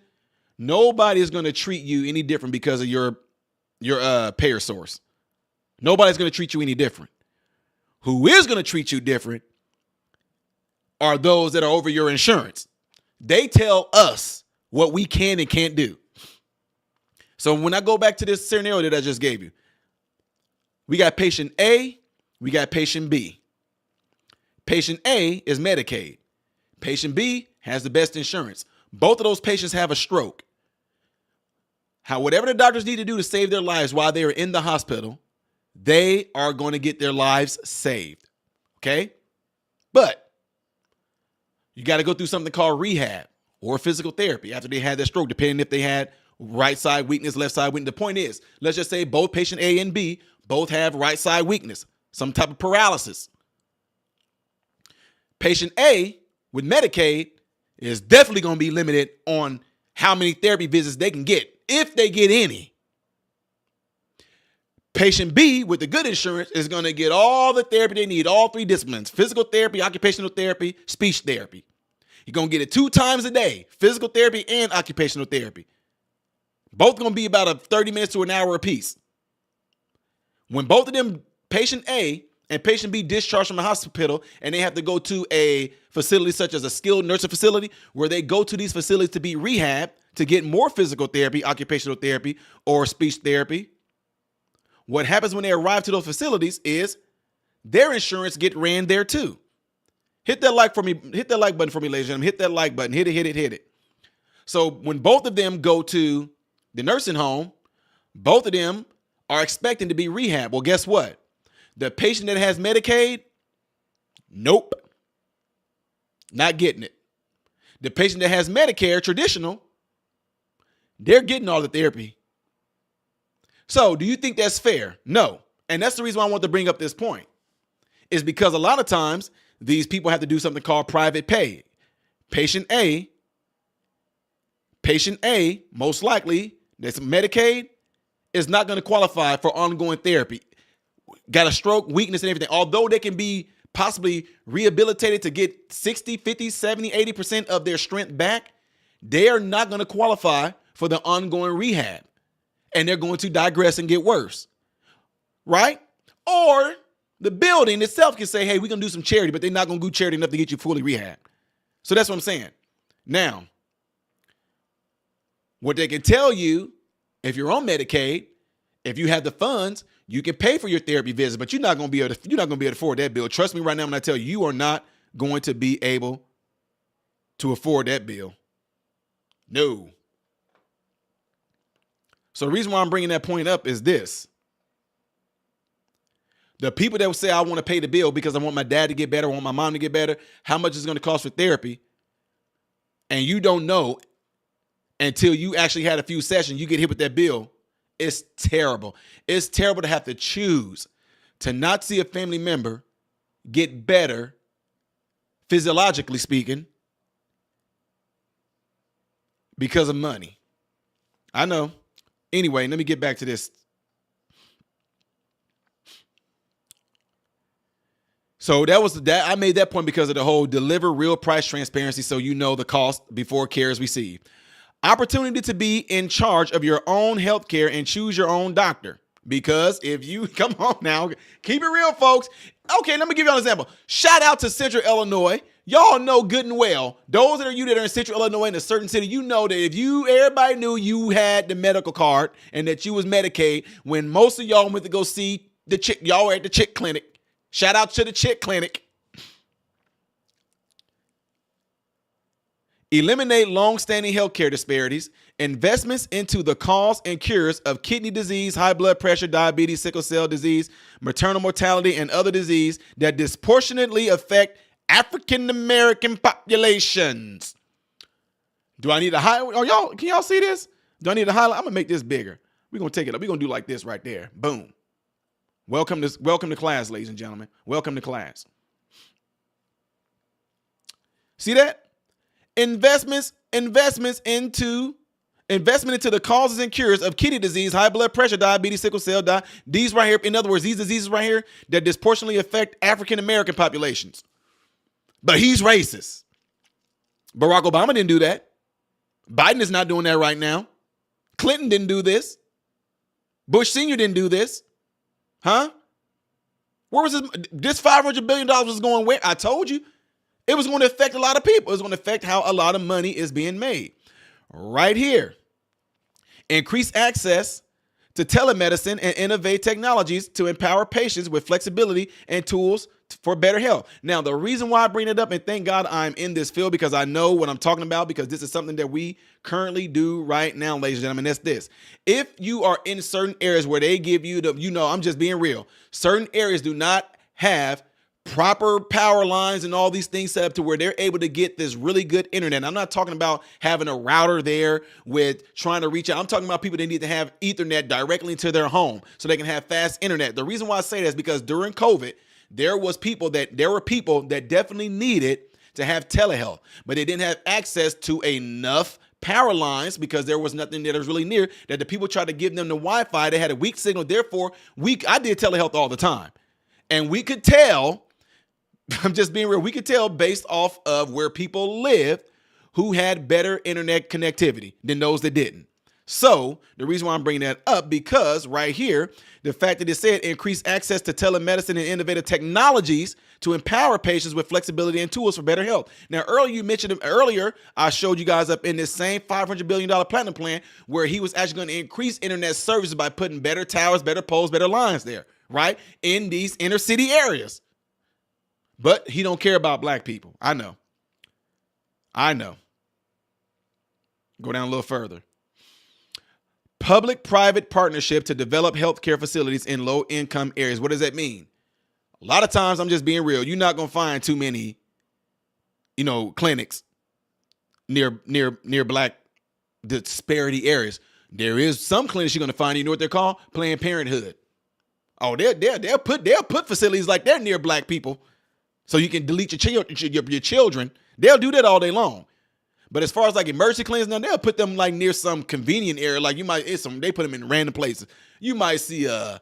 nobody is going to treat you any different because of your payer source. Nobody's going to treat you any different. Who is going to treat you different are those that are over your insurance. They tell us what we can and can't do. So when I go back to this scenario that I just gave you, we got patient A, we got patient B. Patient A is Medicaid. Patient B has the best insurance. Both of those patients have a stroke. Whatever the doctors need to do to save their lives while they are in the hospital, they are going to get their lives saved. Okay? But you got to go through something called rehab or physical therapy after they had their stroke, depending if they had right side weakness, left side weakness. The point is, let's just say both patient A and B both have right side weakness, some type of paralysis. Patient A with Medicaid is definitely going to be limited on how many therapy visits they can get, if they get any. Patient B with the good insurance is going to get all the therapy they need, all three disciplines: physical therapy, occupational therapy, speech therapy. You're going to get it 2 times a day, physical therapy and occupational therapy. Both going to be about 30 minutes to an hour apiece. When both of them, patient A and patient B, discharged from the hospital and they have to go to a facility such as a skilled nursing facility, where they go to these facilities to be rehabbed, to get more physical therapy, occupational therapy, or speech therapy, what happens when they arrive to those facilities is their insurance get ran there too. Hit that like for me. Hit that like button for me, ladies and gentlemen. Hit that like button. Hit it. So when both of them go to the nursing home, both of them are expecting to be rehabbed. Well, guess what? The patient that has Medicaid, nope, not getting it. The patient that has Medicare, traditional, they're getting all the therapy. So do you think that's fair? No. And that's the reason why I want to bring up this point, is because a lot of times these people have to do something called private pay. Patient A, most likely, that's Medicaid, is not going to qualify for ongoing therapy. Got a stroke, weakness, and everything. Although they can be possibly rehabilitated to get 60, 50, 70, 80% of their strength back, they are not going to qualify for the ongoing rehab. And they're going to digress and get worse. Right? Or the building itself can say, hey, we're going to do some charity, but they're not going to do charity enough to get you fully rehabbed. So that's what I'm saying. Now, what they can tell you, if you're on Medicaid, if you have the funds, you can pay for your therapy visit, but you're not going to be able to afford that bill. Trust me right now when I tell you, you are not going to be able to afford that bill. No. So the reason why I'm bringing that point up is this. The people that will say, I want to pay the bill because I want my dad to get better, I want my mom to get better, how much is it going to cost for therapy? And you don't know until you actually had a few sessions, you get hit with that bill. It's terrible. It's terrible to have to choose to not see a family member get better, physiologically speaking, because of money. I know. Anyway, let me get back to this. So I made that point because of the whole deliver real price transparency, so you know the cost before care is received. Opportunity to be in charge of your own health care and choose your own doctor. Because if you, come on now, keep it real, folks. Okay, let me give you an example. Shout out to Central Illinois. Y'all know good and well, those that are in Central Illinois in a certain city, you know that if everybody knew you had the medical card and that you was Medicaid, when most of y'all went to go see the chick, y'all were at the chick clinic. Shout out to the chick clinic. Eliminate long-standing healthcare disparities, investments into the cause and cures of kidney disease, high blood pressure, diabetes, sickle cell disease, maternal mortality, and other disease that disproportionately affect African American populations. Do I need to highlight? Oh, y'all, can y'all see this? Do I need to highlight? I'm gonna make this bigger. We're gonna take it up. We're gonna do like this right there. Boom. Welcome to class, ladies and gentlemen. Welcome to class. See that? Investment into the causes and cures of kidney disease, high blood pressure, diabetes, sickle cell, these right here. In other words, these diseases right here that disproportionately affect African American populations. But he's racist. Barack Obama didn't do that. Biden is not doing that right now. Clinton didn't do this. Bush Sr. didn't do this. Huh? Where was this $500 billion was going where? I told you. It was going to affect a lot of people. It was going to affect how a lot of money is being made. Right here. Increase access to telemedicine and innovate technologies to empower patients with flexibility and tools for better health. Now, the reason why I bring it up, and thank God I'm in this field because I know what I'm talking about, because this is something that we currently do right now, ladies and gentlemen. That's this. If you are in certain areas where they give you I'm just being real. Certain areas do not have proper power lines and all these things set up to where they're able to get this really good internet. I'm not talking about having a router there with trying to reach out. I'm talking about people that need to have Ethernet directly into their home so they can have fast internet. The reason why I say that is because during COVID, there were people that definitely needed to have telehealth, but they didn't have access to enough power lines because there was nothing that was really near, that the people tried to give them the Wi-Fi. They had a weak signal. Therefore, I did telehealth all the time. And we could tell, I'm just being real, we could tell based off of where people lived who had better internet connectivity than those that didn't. So the reason why I'm bringing that up, because right here, the fact that it said increase access to telemedicine and innovative technologies to empower patients with flexibility and tools for better health. Now, earlier, I showed you guys up in this same $500 billion platinum plan where he was actually going to increase internet services by putting better towers, better poles, better lines there, right? In these inner city areas. But he don't care about black people. I know. Go down a little further. Public-private partnership to develop healthcare facilities in low-income areas. What does that mean? A lot of times, I'm just being real, you're not going to find too many, clinics near black disparity areas. There is some clinics you're going to find, you know what they're called? Planned Parenthood. Oh, they'll put facilities like they're near black people so you can delete your children. They'll do that all day long. But as far as like emergency clinics, now they'll put them like near some convenient area. Like they put them in random places. You might see a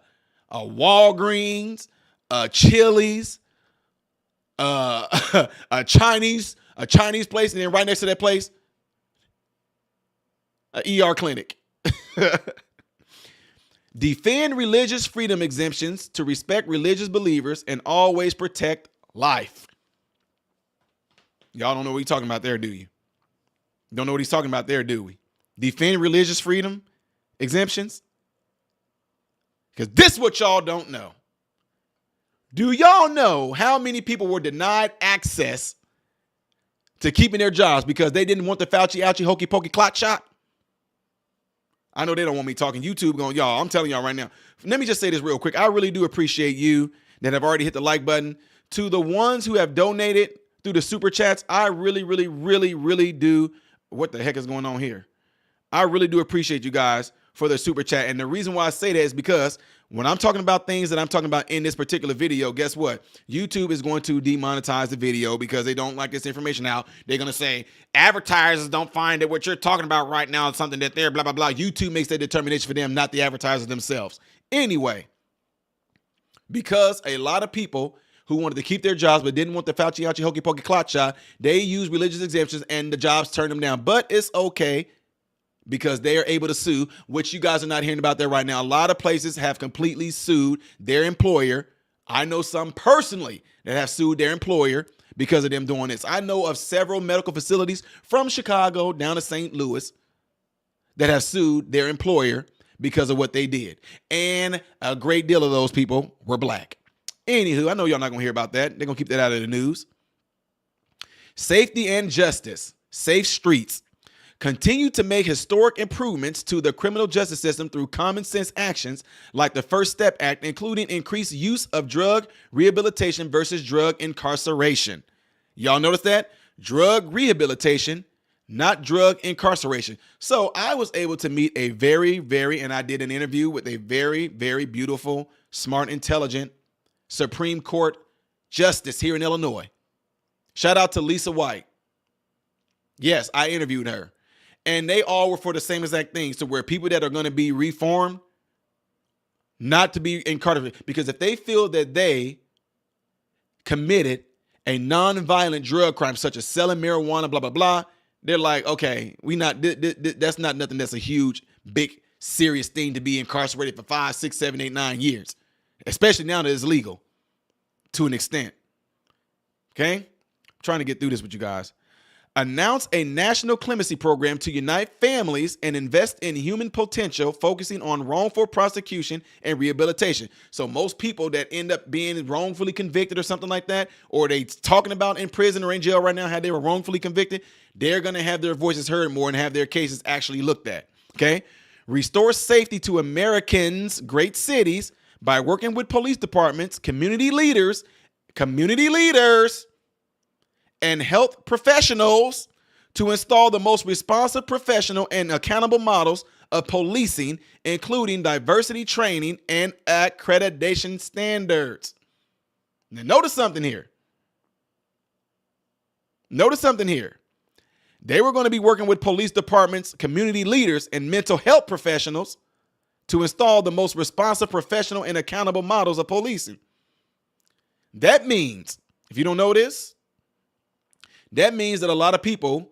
Walgreens, a Chili's, a Chinese place, and then right next to that place, an ER clinic. Defend religious freedom exemptions to respect religious believers and always protect life. Y'all don't know what he's talking about there, do you? Don't know what he's talking about there, do we? Defend religious freedom exemptions? Because this is what y'all don't know. Do y'all know how many people were denied access to keeping their jobs because they didn't want the Fauci, ouchie, hokey pokey clot shot? I know they don't want me talking YouTube going, y'all, I'm telling y'all right now. Let me just say this real quick. I really do appreciate you that have already hit the like button. To the ones who have donated through the super chats, I really, really, really, really do. What the heck is going on here? I really do appreciate you guys for the super chat. And the reason why I say that is because when I'm talking about things that I'm talking about in this particular video, guess what? YouTube is going to demonetize the video because they don't like this information out. They're going to say advertisers don't find that what you're talking about right now is something that they're blah, blah, blah. YouTube makes that determination for them, not the advertisers themselves. Anyway, because a lot of people who wanted to keep their jobs but didn't want the Fauci, ouchie, hokey pokey clot shot, they use religious exemptions and the jobs turned them down. But it's okay because they are able to sue, which you guys are not hearing about there right now. A lot of places have completely sued their employer. I know some personally that have sued their employer because of them doing this. I know of several medical facilities from Chicago down to St. Louis that have sued their employer because of what they did. And a great deal of those people were black. Anywho, I know y'all not going to hear about that. They're going to keep that out of the news. Safety and justice. Safe streets. Continue to make historic improvements to the criminal justice system through common sense actions like the First Step Act, including increased use of drug rehabilitation versus drug incarceration. Y'all notice that? Drug rehabilitation, not drug incarceration. So I was able to meet a and I did an interview with a very, very beautiful, smart, intelligent Supreme Court justice here in Illinois. Shout out to Lisa White. Yes, I interviewed her. And they all were for the same exact things, to where people that are going to be reformed, not to be incarcerated. Because if they feel that they committed a non-violent drug crime, such as selling marijuana, blah, blah, blah, they're like, okay, that's not nothing that's a huge, big, serious thing to be incarcerated for 5, 6, 7, 8, 9 years, especially now that it's legal to an extent. Okay? I'm trying to get through this with you guys. Announce a national clemency program to unite families and invest in human potential, focusing on wrongful prosecution and rehabilitation. So most people that end up being wrongfully convicted or something like that, or they talking about in prison or in jail right now how they were wrongfully convicted, they're going to have their voices heard more and have their cases actually looked at. Okay? Restore safety to Americans' great cities by working with police departments, community leaders, and health professionals to install the most responsive, professional, and accountable models of policing, including diversity training and accreditation standards. Now, notice something here. They were going to be working with police departments, community leaders, and mental health professionals to install the most responsive, professional, and accountable models of policing. That means, if you don't know this, that means that a lot of people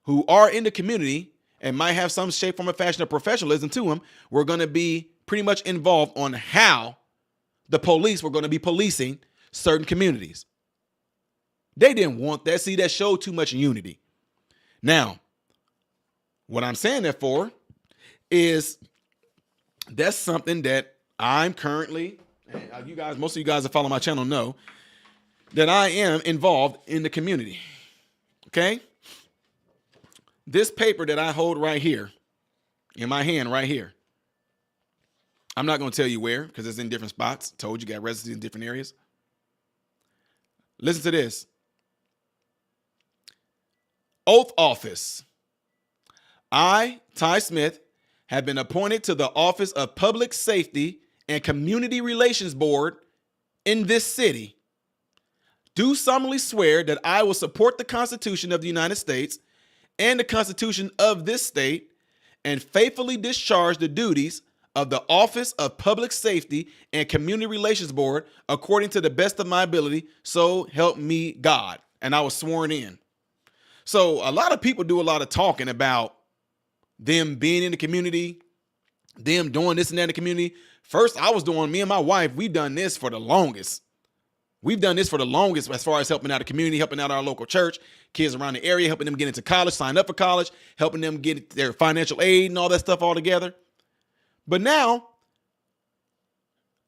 who are in the community and might have some shape, form, or fashion of professionalism to them were going to be pretty much involved on how the police were going to be policing certain communities. They didn't want that. See, that showed too much unity. Now, what I'm saying that for is that's something that I'm currently, and you guys, most of you guys that follow my channel know that I am involved in the community. Okay? This paper that I hold right here, in my hand right here, I'm not going to tell you where because it's in different spots. Told you, got residency in different areas. Listen to this. Oath office. I, Ty Smith, have been appointed to the Office of Public Safety and Community Relations Board in this city. Do solemnly swear that I will support the Constitution of the United States and the Constitution of this state and faithfully discharge the duties of the Office of Public Safety and Community Relations Board according to the best of my ability, so help me God. And I was sworn in. So a lot of people do a lot of talking about them being in the community, them doing this and that in the community. First, me and my wife, we've done this for the longest. As far as helping out the community, helping out our local church, kids around the area, helping them get into college, sign up for college, helping them get their financial aid and all that stuff all together. But now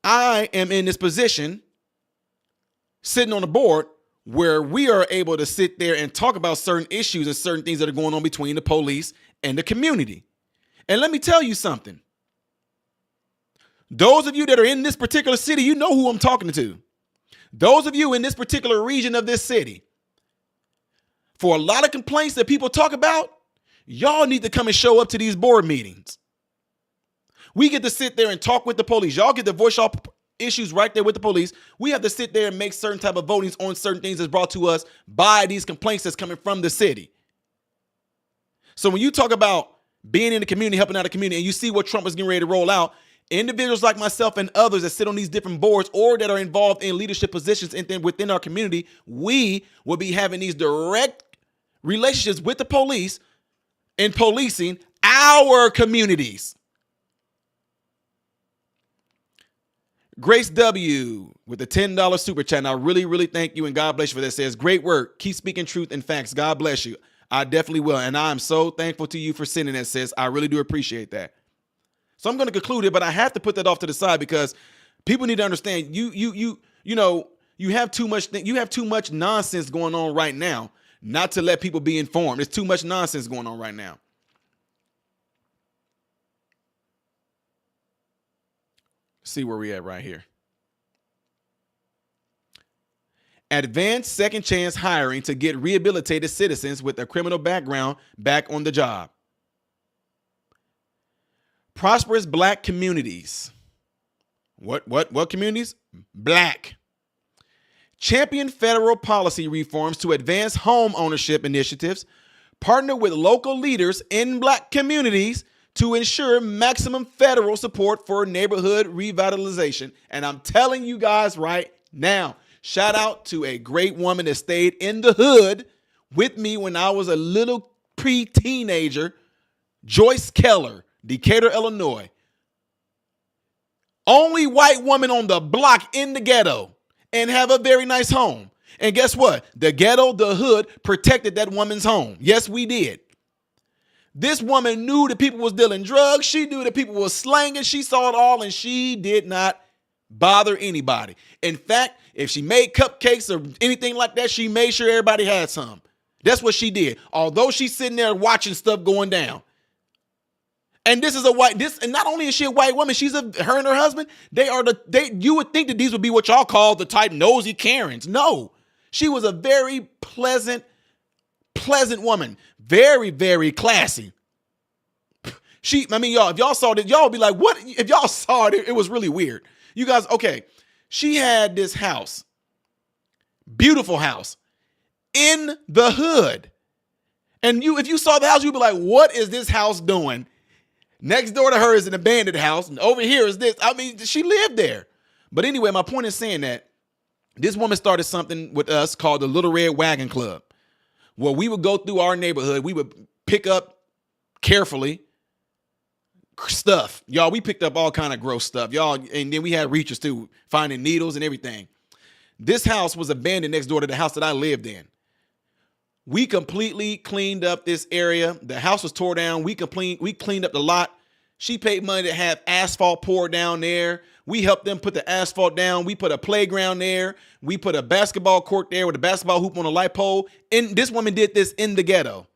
I am in this position sitting on the board where we are able to sit there and talk about certain issues and certain things that are going on between the police and the community. And let me tell you something. Those of you that are in this particular city, you know who I'm talking to. Those of you in this particular region of this city, for a lot of complaints that people talk about, y'all need to come and show up to these board meetings. We get to sit there and talk with the police. Y'all get to voice y'all issues right there with the police. We have to sit there and make certain type of votings on certain things that's brought to us by these complaints that's coming from the city. So when you talk about being in the community, helping out the community, and you see what Trump is getting ready to roll out, individuals like myself and others that sit on these different boards or that are involved in leadership positions within our community, we will be having these direct relationships with the police and policing our communities. Grace W. with the $10 super chat. And I really, really thank you and God bless you for that. Says, great work. Keep speaking truth and facts. God bless you. I definitely will. And I'm so thankful to you for sending that, sis. I really do appreciate that. So I'm going to conclude it, but I have to put that off to the side because people need to understand you have too much nonsense going on right now not to let people be informed. There's too much nonsense going on right now. See where we at right here. Advanced second chance hiring to get rehabilitated citizens with a criminal background back on the job. Prosperous black communities. What communities? Black. Champion federal policy reforms to advance home ownership initiatives. Partner with local leaders in black communities to ensure maximum federal support for neighborhood revitalization. And I'm telling you guys right now, shout out to a great woman that stayed in the hood with me when I was a little pre-teenager, Joyce Keller, Decatur, Illinois. Only white woman on the block in the ghetto and have a very nice home. And guess what? The ghetto, the hood, protected that woman's home. Yes, we did. This woman knew that people was dealing drugs. She knew that people was slanging. She saw it all, and she did not bother anybody. In fact, if she made cupcakes or anything like that, she made sure everybody had some. That's what she did. Although she's sitting there watching stuff going down. And this is and not only is she a white woman, her and her husband, you would think that these would be what y'all call the type nosy Karens. No. She was a very pleasant woman. Very, very classy. Y'all, if y'all saw it, y'all would be like, what? If y'all saw it, it was really weird. You guys, okay. She had this house, beautiful house, in the hood. And if you saw the house, you'd be like, what is this house doing? Next door to her is an abandoned house, and over here is this. I mean, she lived there. But anyway, my point is saying that this woman started something with us called the Little Red Wagon Club, where we would go through our neighborhood. We would pick up carefully stuff. Y'all, we picked up all kind of gross stuff. Y'all, and then we had reachers too, finding needles and everything. This house was abandoned next door to the house that I lived in. We completely cleaned up this area. The house was tore down. We cleaned up the lot. She paid money to have asphalt poured down there. We helped them put the asphalt down. We put a playground there. We put a basketball court there with a basketball hoop on a light pole. And this woman did this in the ghetto.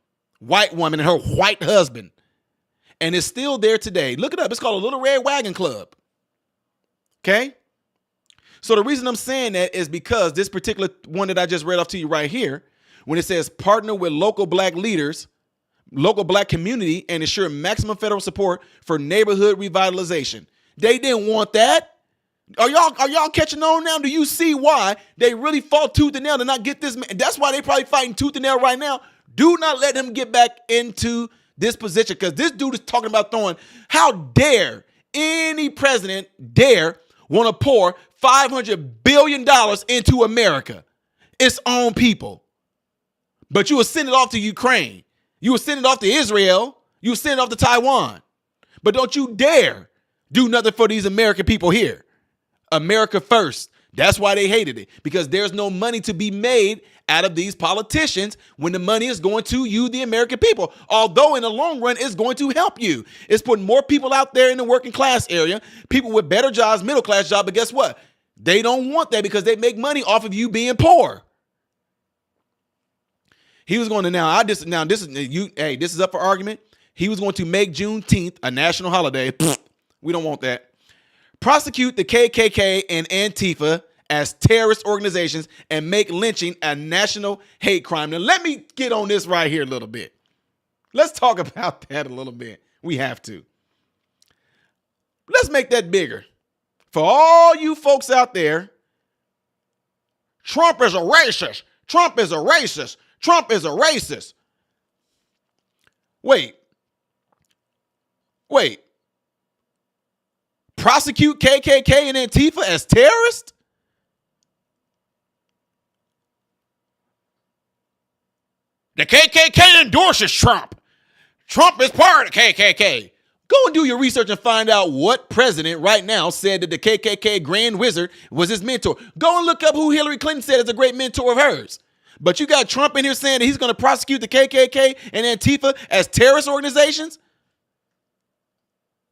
White woman and her white husband. And it's still there today. Look it up. It's called a Little Red Wagon Club. Okay? So the reason I'm saying that is because this particular one that I just read off to you right here, when it says partner with local black leaders, local black community, and ensure maximum federal support for neighborhood revitalization. They didn't want that. Are y'all catching on now? Do you see why they really fought tooth and nail to not get this man? That's why they probably fighting tooth and nail right now. Do not let him get back into this position, because this dude is talking about how dare any president want to pour $500 billion into America, its own people. But you will send it off to Ukraine. You will send it off to Israel. You will send it off to Taiwan. But don't you dare do nothing for these American people here. America first. That's why they hated it, because there's no money to be made out of these politicians when the money is going to you, the American people. Although in the long run, it's going to help you. It's putting more people out there in the working class area, people with better jobs, middle class jobs. But guess what? They don't want that because they make money off of you being poor. He was going to this is up for argument. He was going to make Juneteenth a national holiday. We don't want that. Prosecute the KKK and Antifa as terrorist organizations and make lynching a national hate crime. Now, let me get on this right here a little bit. Let's talk about that a little bit. We have to. Let's make that bigger. For all you folks out there, Trump is a racist. Trump is a racist. Trump is a racist. Wait. Prosecute KKK and Antifa as terrorists? The KKK endorses Trump. Trump is part of the KKK. Go and do your research and find out what president right now said that the KKK Grand Wizard was his mentor. Go and look up who Hillary Clinton said is a great mentor of hers. But you got Trump in here saying that he's going to prosecute the KKK and Antifa as terrorist organizations?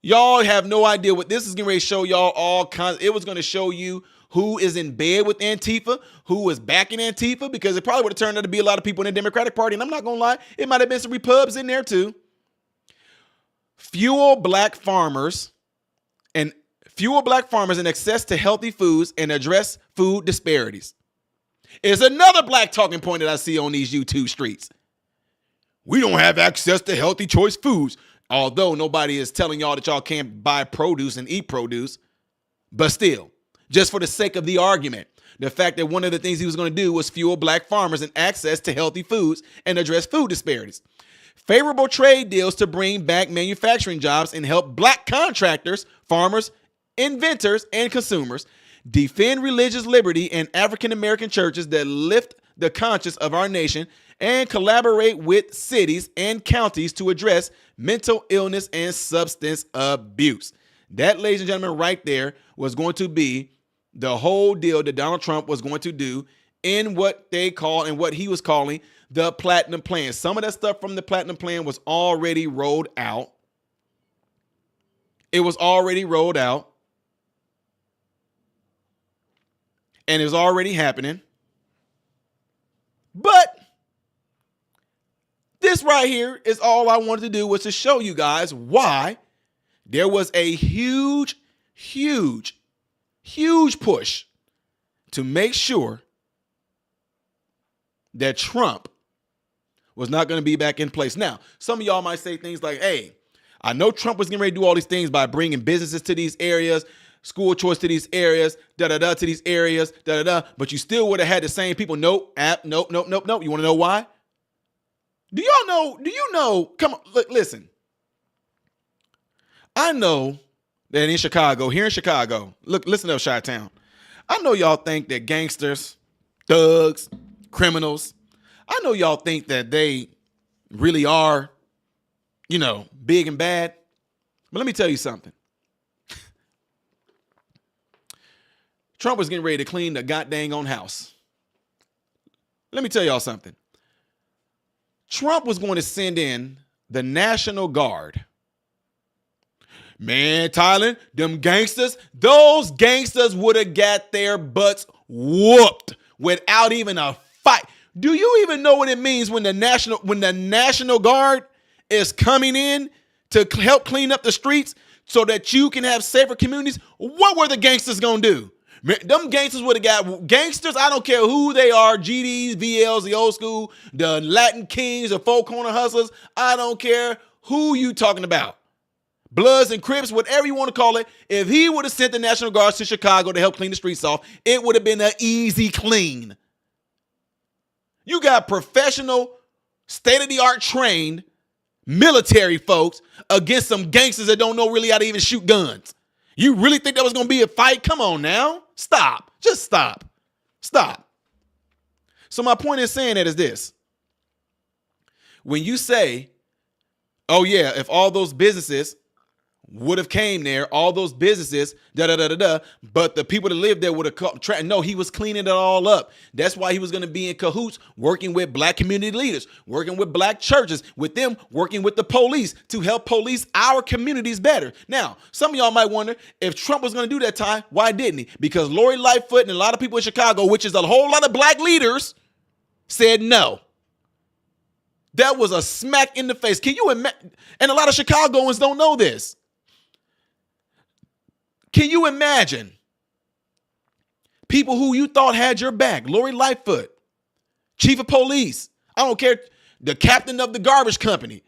Y'all have no idea what this is getting ready to show y'all all kinds. It was going to show you who is in bed with Antifa, who is backing Antifa, because it probably would have turned out to be a lot of people in the Democratic Party. And I'm not going to lie, it might have been some Repubs in there too. Fuel black farmers and access to healthy foods and address food disparities. Is another black talking point that I see on these YouTube streets. We don't have access to healthy choice foods. Although nobody is telling y'all that y'all can't buy produce and eat produce. But still, just for the sake of the argument, the fact that one of the things he was going to do was fuel black farmers and access to healthy foods and address food disparities. Favorable trade deals to bring back manufacturing jobs and help black contractors, farmers, inventors, and consumers defend religious liberty and African-American churches that lift the conscience of our nation and collaborate with cities and counties to address mental illness and substance abuse. That, ladies and gentlemen, right there was going to be the whole deal that Donald Trump was going to do in what they call and what he was calling the Platinum Plan. Some of that stuff from the Platinum Plan was already rolled out. It was already rolled out. And it was already happening. But this right here is all I wanted to do, was to show you guys why there was a huge push to make sure that Trump was not going to be back in place. Now, some of y'all might say things like, hey, I know Trump was getting ready to do all these things by bringing businesses to these areas, school choice to these areas, to these areas, but you still would have had the same people. Nope. You want to know why? Do you know, come on, look, listen. I know that in Chicago, here in Chicago, look, listen up, Chi-Town. I know y'all think that gangsters, thugs, criminals, I know y'all think that they really are, big and bad. But let me tell you something. Trump was getting ready to clean the goddamn own house. Let me tell y'all something. Trump was going to send in the National Guard. Man, Thailand, them gangsters, those gangsters would have got their butts whooped without even a fight. Do you even know what it means when the National Guard is coming in to help clean up the streets so that you can have safer communities? What were the gangsters going to do? Them gangsters would have got gangsters. I don't care who they are, GDs, VLs, the old school, the Latin Kings, the four corner hustlers. I don't care who you talking about. Bloods and Crips, whatever you want to call it. If he would have sent the National Guards to Chicago to help clean the streets off, it would have been an easy clean. You got professional, state-of-the-art trained military folks against some gangsters that don't know really how to even shoot guns. You really think that was going to be a fight? Come on now. Stop. Just stop. Stop. So my point in saying that is this. When you say, oh yeah, if all those businesses would have came there, all those businesses, but the people that lived there would have no, he was cleaning it all up. That's why he was going to be in cahoots, working with black community leaders, working with black churches, with them working with the police to help police our communities better. Now, some of y'all might wonder, if Trump was going to do that time, why didn't he? Because Lori Lightfoot and a lot of people in Chicago, which is a whole lot of black leaders, said no. That was a smack in the face. Can you imagine? And a lot of Chicagoans don't know this. Can you imagine people who you thought had your back? Lori Lightfoot, chief of police, I don't care, the captain of the garbage company,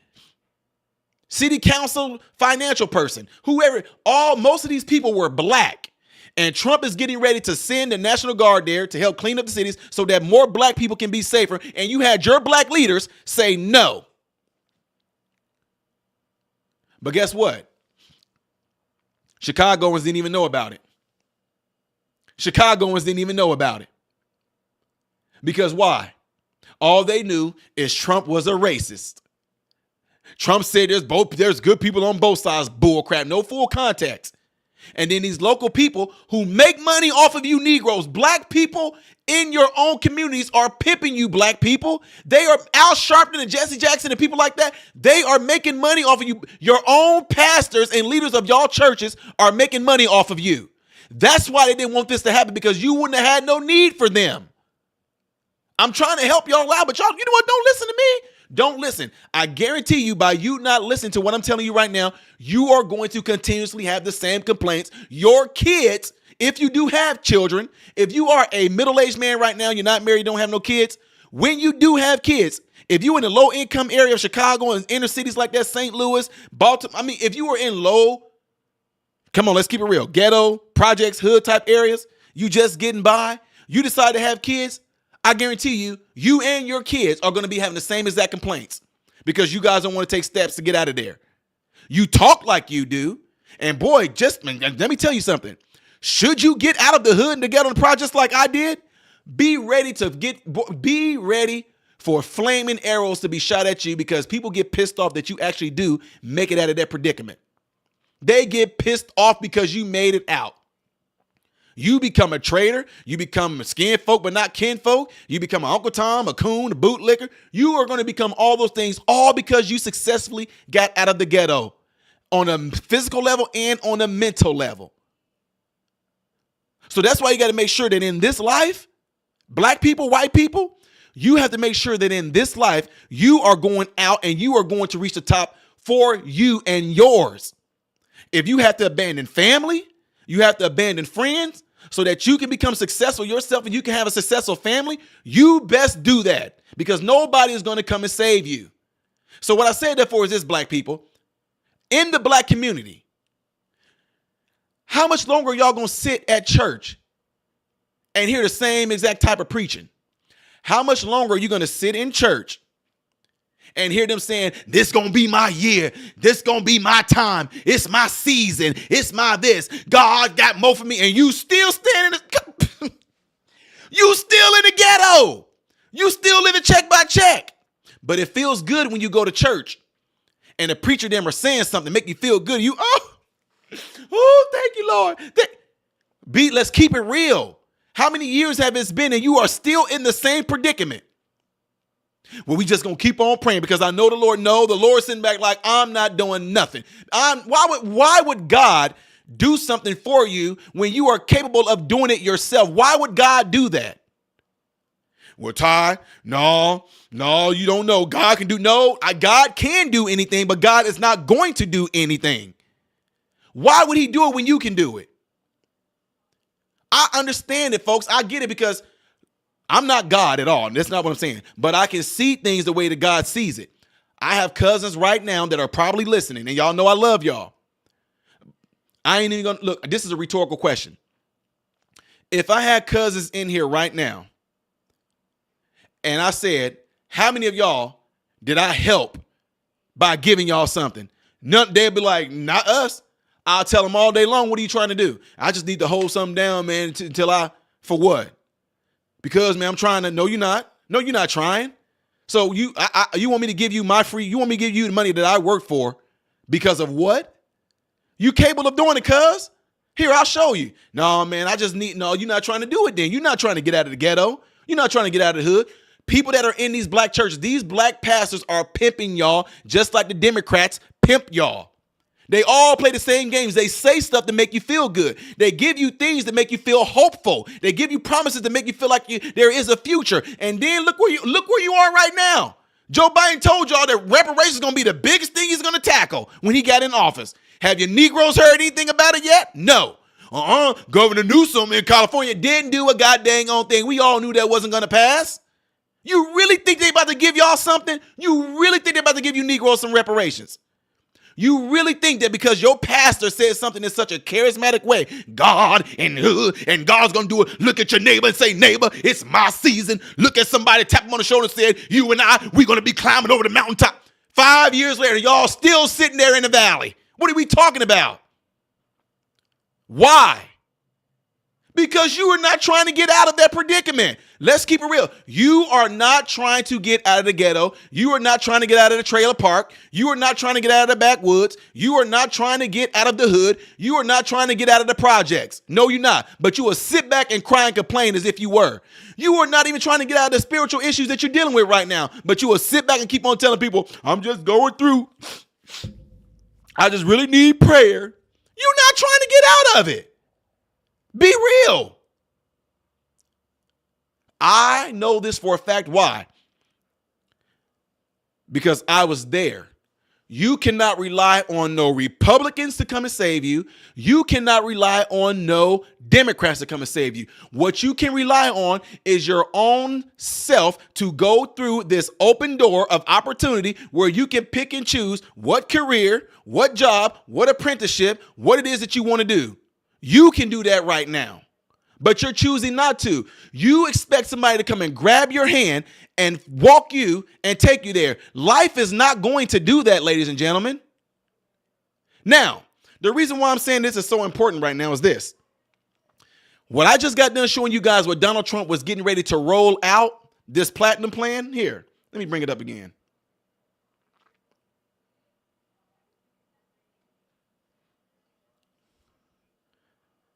city council financial person, whoever, most of these people were black. And Trump is getting ready to send the National Guard there to help clean up the cities so that more black people can be safer. And you had your black leaders say no. But guess what? Chicagoans didn't even know about it. Chicagoans didn't even know about it. Because why? All they knew is Trump was a racist. Trump said there's good people on both sides. Bull crap. No full context. And then these local people who make money off of you Negroes, black people in your own communities are pimping you, black people. They are Al Sharpton and Jesse Jackson and people like that. They are making money off of you. Your own pastors and leaders of y'all churches are making money off of you. That's why they didn't want this to happen, because you wouldn't have had no need for them. I'm trying to help y'all out, but y'all, you know what? Don't listen to me. Don't listen. I guarantee you, by you not listening to what I'm telling you right now, you are going to continuously have the same complaints. Your kids, if you do have children, if you are a middle-aged man right now, you're not married, don't have no kids, when you do have kids, if you're in the low-income area of Chicago and inner cities like that, St. Louis, Baltimore, if you are in come on, let's keep it real, ghetto, projects, hood type areas, you just getting by, you decide to have kids, I guarantee you, you and your kids are going to be having the same exact complaints because you guys don't want to take steps to get out of there. You talk like you do, and boy, let me tell you something. Should you get out of the hood and to get on the projects like I did, be ready for flaming arrows to be shot at you because people get pissed off that you actually do make it out of that predicament. They get pissed off because you made it out. You become a traitor. You become a skin folk, but not kin folk. You become an Uncle Tom, a coon, a bootlicker. You are going to become all those things, all because you successfully got out of the ghetto on a physical level and on a mental level. So that's why you got to make sure that in this life, black people, white people, you have to make sure that in this life, you are going out and you are going to reach the top for you and yours. If you have to abandon family, you have to abandon friends so that you can become successful yourself and you can have a successful family, you best do that because nobody is going to come and save you. So what I said therefore is this, black people, in the black community, how much longer are y'all going to sit at church and hear the same exact type of preaching? How much longer are you going to sit in church and hear them saying, this going to be my year. This going to be my time. It's my season. It's my this. God got more for me. And you still standing, you still in the ghetto. You still living check by check. But it feels good when you go to church and the preacher them are saying something, make you feel good. Thank you, Lord. Let's keep it real. How many years have it been and you are still in the same predicament? Well, we just going to keep on praying because I know the Lord. No, the Lord's sitting back like, I'm not doing nothing. Why would God do something for you when you are capable of doing it yourself? Why would God do that? Well, Ty, no, you don't know. God can do anything, but God is not going to do anything. Why would he do it when you can do it? I understand it, folks. I get it because I'm not God at all. That's not what I'm saying. But I can see things the way that God sees it. I have cousins right now that are probably listening, and y'all know I love y'all. I ain't even gonna look. This is a rhetorical question. If I had cousins in here right now, and I said, how many of y'all did I help by giving y'all something? None. They'd be like, not us. I'll tell them all day long, what are you trying to do? I just need to hold something down, man, for what? Because, man, I'm trying to, no, you're not. No, you're not trying. So you want me to give you you want me to give you the money that I work for because of what? You capable of doing it, cuz? Here, I'll show you. No, man, you're not trying to do it then. You're not trying to get out of the ghetto. You're not trying to get out of the hood. People that are in these black churches, these black pastors are pimping y'all just like the Democrats pimp y'all. They all play the same games. They say stuff to make you feel good. They give you things to make you feel hopeful. They give you promises to make you feel like there is a future. And then look where you are right now. Joe Biden told y'all that reparations is going to be the biggest thing he's going to tackle when he got in office. Have your Negroes heard anything about it yet? No. Governor Newsom in California didn't do a goddamn on thing. We all knew that wasn't going to pass. You really think they about to give y'all something? You really think they're about to give you Negroes some reparations? You really think that because your pastor says something in such a charismatic way, God and God's going to do it. Look at your neighbor and say, neighbor, it's my season. Look at somebody, tap him on the shoulder and said, you and we're going to be climbing over the mountaintop. 5 years later, y'all still sitting there in the valley. What are we talking about? Why? Because you are not trying to get out of that predicament. Let's keep it real. You are not trying to get out of the ghetto. You are not trying to get out of the trailer park. You are not trying to get out of the backwoods. You are not trying to get out of the hood. You are not trying to get out of the projects. No, you're not. But you will sit back and cry and complain as if you were. You are not even trying to get out of the spiritual issues that you're dealing with right now. But you will sit back and keep on telling people, I'm just going through. I just really need prayer. You're not trying to get out of it. Be real. I know this for a fact. Why? Because I was there. You cannot rely on no Republicans to come and save you. You cannot rely on no Democrats to come and save you. What you can rely on is your own self to go through this open door of opportunity where you can pick and choose what career, what job, what apprenticeship, what it is that you want to do. You can do that right now, but you're choosing not to. You expect somebody to come and grab your hand and walk you and take you there. Life is not going to do that, ladies and gentlemen. Now, the reason why I'm saying this is so important right now is this. What I just got done showing you guys what Donald Trump was getting ready to roll out, this platinum plan. Here, let me bring it up again.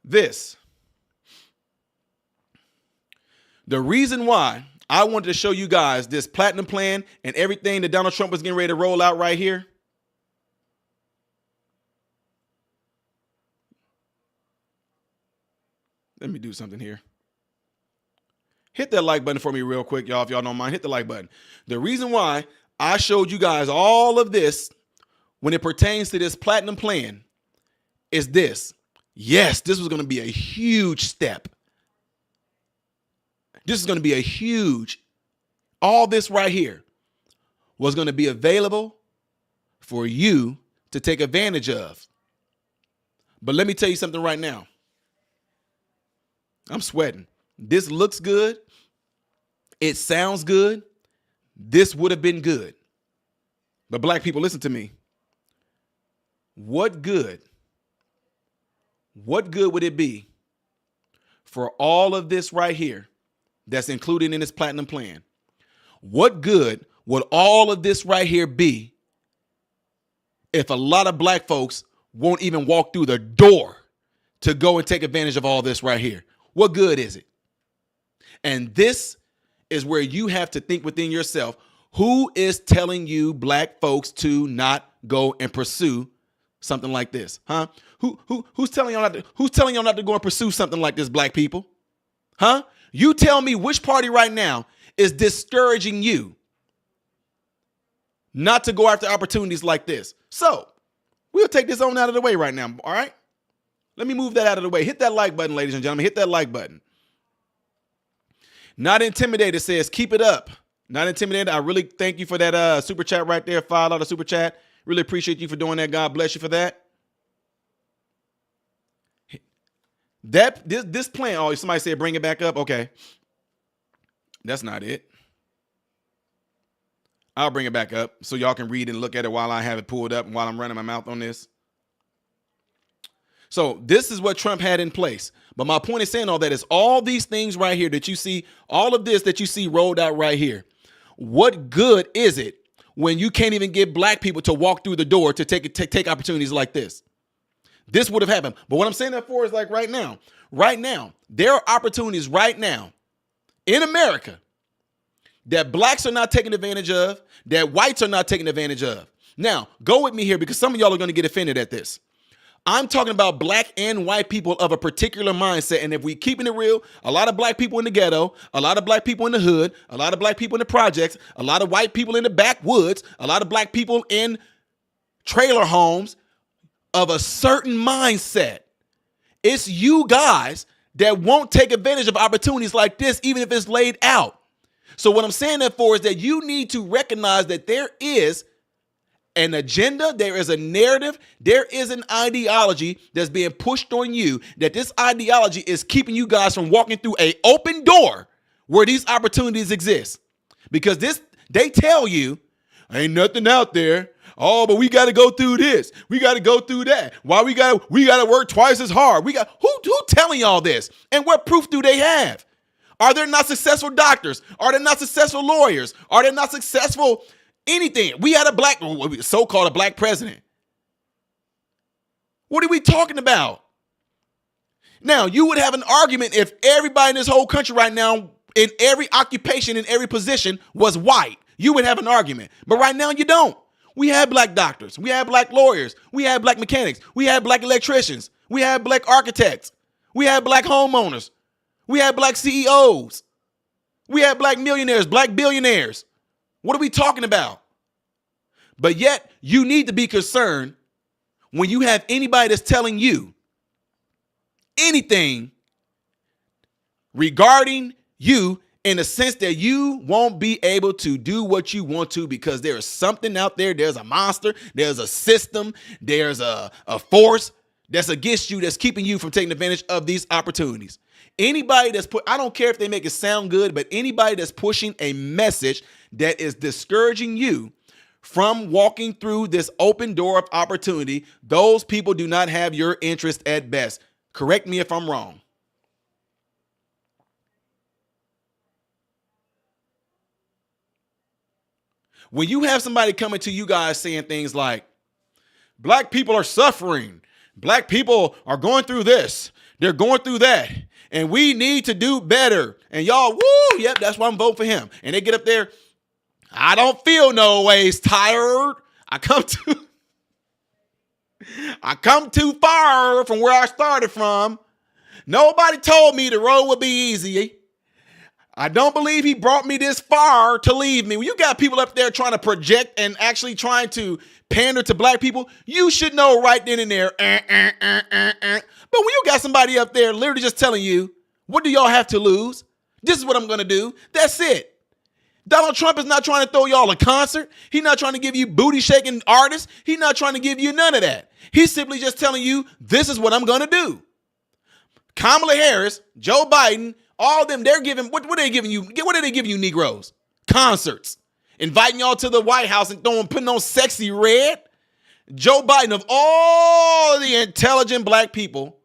This. The reason why I wanted to show you guys this platinum plan and everything that Donald Trump was getting ready to roll out right here. Let me do something here. Hit that like button for me real quick, y'all. If y'all don't mind, hit the like button. The reason why I showed you guys all of this when it pertains to this platinum plan is this. Yes, this was going to be a huge step. This is going to be a huge, all this right here was going to be available for you to take advantage of. But let me tell you something right now. I'm sweating. This looks good. It sounds good. This would have been good. But black people, listen to me. What good would it be for all of this right here that's included in this platinum plan? What good would all of this right here be if a lot of black folks won't even walk through the door to go and take advantage of all this right here? What good is it? And this is where you have to think within yourself, who is telling you black folks to not go and pursue something like this? Huh? Who's telling y'all not to go and pursue something like this, black people? Huh? You tell me which party right now is discouraging you not to go after opportunities like this. So we'll take this on out of the way right now. All right. Let me move that out of the way. Hit that like button, ladies and gentlemen. Hit that like button. Not Intimidated says, keep it up. Not Intimidated. I really thank you for that super chat right there. $5 super chat. Really appreciate you for doing that. God bless you for that. This plan. Oh, somebody said bring it back up. Okay. That's not it. I'll bring it back up so y'all can read and look at it while I have it pulled up and while I'm running my mouth on this. So this is what Trump had in place. But my point is saying all that is all these things right here that you see, all of this that you see rolled out right here. What good is it when you can't even get black people to walk through the door to take opportunities like this? This would have happened. But what I'm saying that for is like right now, there are opportunities right now in America that blacks are not taking advantage of, that whites are not taking advantage of. Now, go with me here because some of y'all are going to get offended at this. I'm talking about black and white people of a particular mindset. And if we keeping it real, a lot of black people in the ghetto, a lot of black people in the hood, a lot of black people in the projects, a lot of white people in the backwoods, a lot of black people in trailer homes of a certain mindset. It's you guys that won't take advantage of opportunities like this, even if it's laid out. So what I'm saying that for is that you need to recognize that there is an agenda, there is a narrative, there is an ideology that's being pushed on you, that this ideology is keeping you guys from walking through an open door where these opportunities exist. Because they tell you, ain't nothing out there. Oh, but we got to go through this. We got to go through that. Why we got to work twice as hard. Who telling y'all this? And what proof do they have? Are there not successful doctors? Are there not successful lawyers? Are there not successful anything? We had a so-called black president. What are we talking about? Now, you would have an argument if everybody in this whole country right now, in every occupation, in every position, was white. You would have an argument. But right now, you don't. We have black doctors. We have black lawyers. We have black mechanics. We have black electricians. We have black architects. We have black homeowners. We have black CEOs. We have black millionaires, black billionaires. What are we talking about? But yet you need to be concerned when you have anybody that's telling you anything regarding you in the sense that you won't be able to do what you want to because there's something out there. There's a monster. There's a system. There's a force that's against you that's keeping you from taking advantage of these opportunities. Anybody that's I don't care if they make it sound good, but anybody that's pushing a message that is discouraging you from walking through this open door of opportunity, those people do not have your interest at best. Correct me if I'm wrong. When you have somebody coming to you guys saying things like, black people are suffering, black people are going through this, they're going through that, and we need to do better. And y'all, woo, yep, that's why I'm voting for him. And they get up there, I don't feel no ways tired. I come too far from where I started from. Nobody told me the road would be easy. I don't believe he brought me this far to leave me. When you got people up there trying to project and actually trying to pander to black people, you should know right then and there. But when you got somebody up there literally just telling you, what do y'all have to lose? This is what I'm going to do. That's it. Donald Trump is not trying to throw y'all a concert. He's not trying to give you booty shaking artists. He's not trying to give you none of that. He's simply just telling you, this is what I'm going to do. Kamala Harris, Joe Biden, all of them, they're giving, what are they giving you? What are they giving you Negroes? Concerts. Inviting y'all to the White House and putting on sexy red. Joe Biden, of all the intelligent black people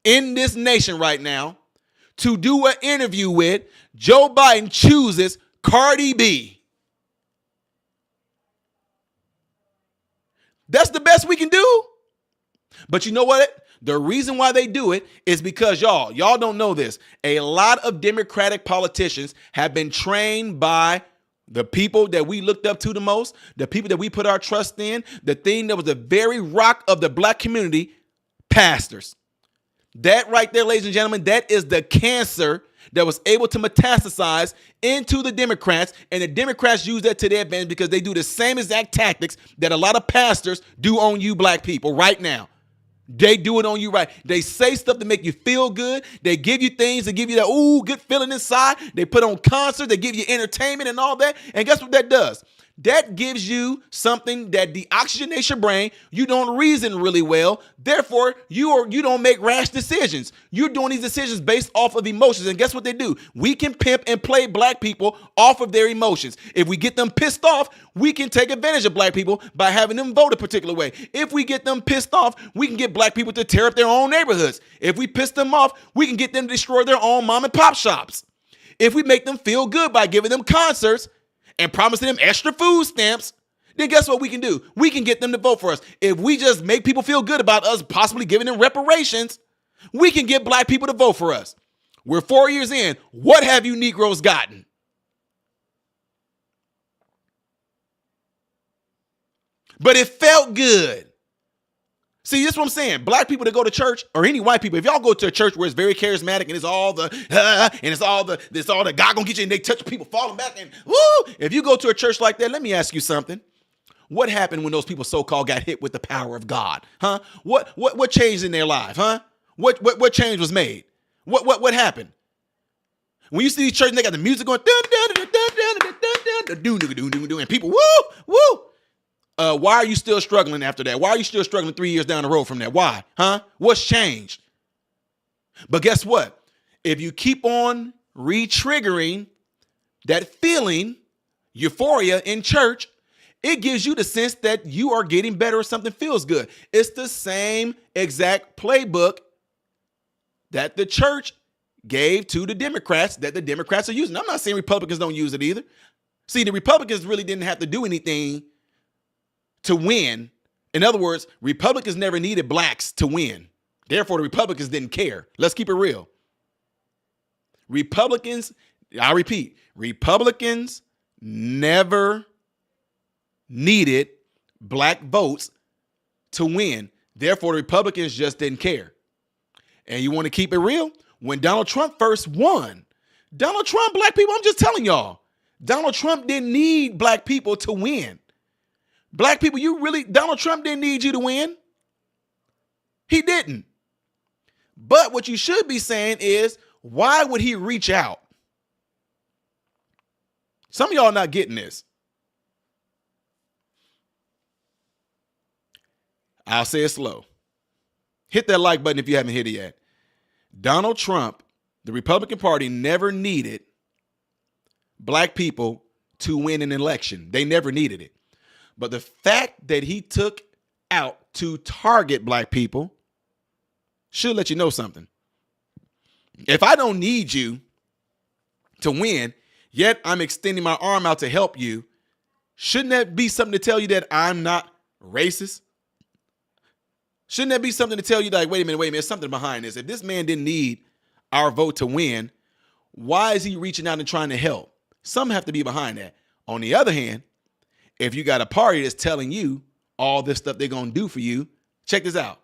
in this nation right now, to do an interview with, Joe Biden chooses Cardi B. That's the best we can do. But you know what? The reason why they do it is because y'all don't know this. A lot of Democratic politicians have been trained by the people that we looked up to the most, the people that we put our trust in, the thing that was the very rock of the black community, pastors. That right there, ladies and gentlemen, that is the cancer that was able to metastasize into the Democrats, and the Democrats use that to their advantage because they do the same exact tactics that a lot of pastors do on you black people right now. They do it on you right. They say stuff to make you feel good. They give you things to give you that good feeling inside. They put on concerts. They give you entertainment and all that. And guess what that does? That gives you something that deoxygenates your brain. You don't reason really well. Therefore, you don't make rash decisions. You're doing these decisions based off of emotions. And guess what they do? We can pimp and play black people off of their emotions. If we get them pissed off, we can take advantage of black people by having them vote a particular way. If we get them pissed off, we can get black people to tear up their own neighborhoods. If we piss them off, we can get them to destroy their own mom and pop shops. If we make them feel good by giving them concerts and promising them extra food stamps, then guess what we can do? We can get them to vote for us. If we just make people feel good about us possibly giving them reparations, we can get black people to vote for us. We're 4 years in. What have you Negroes gotten? But it felt good. See, that's what I'm saying. Black people that go to church, or any white people, if y'all go to a church where it's very charismatic and it's all the God gonna get you, and they touch people falling back and woo. If you go to a church like that, let me ask you something. What happened when those people so-called got hit with the power of God? Huh? What changed in their life? Huh? What change was made? What happened? When you see these churches, they got the music going, and people woo. Why are you still struggling after that? Why are you still struggling 3 years down the road from that? Why? Huh? What's changed? But guess what? If you keep on re-triggering that feeling, euphoria in church, it gives you the sense that you are getting better or something feels good. It's the same exact playbook that the church gave to the Democrats that the Democrats are using. I'm not saying Republicans don't use it either. See, the Republicans really didn't have to do anything to win. In other words, Republicans never needed blacks to win. Therefore, the Republicans didn't care. Let's keep it real. Republicans, I repeat, Republicans never needed black votes to win. Therefore, the Republicans just didn't care. And you want to keep it real? When Donald Trump first won, Donald Trump, black people, I'm just telling y'all, Donald Trump didn't need black people to win. Black people, Donald Trump didn't need you to win. He didn't. But what you should be saying is, why would he reach out? Some of y'all not getting this. I'll say it slow. Hit that like button if you haven't hit it yet. Donald Trump, the Republican Party, never needed black people to win an election. They never needed it. But the fact that he took out to target black people should let you know something. If I don't need you to win, yet I'm extending my arm out to help you, shouldn't that be something to tell you that I'm not racist? Shouldn't that be something to tell you like, wait a minute, there's something behind this. If this man didn't need our vote to win, why is he reaching out and trying to help? Some have to be behind that. On the other hand, if you got a party that's telling you all this stuff they're going to do for you, check this out.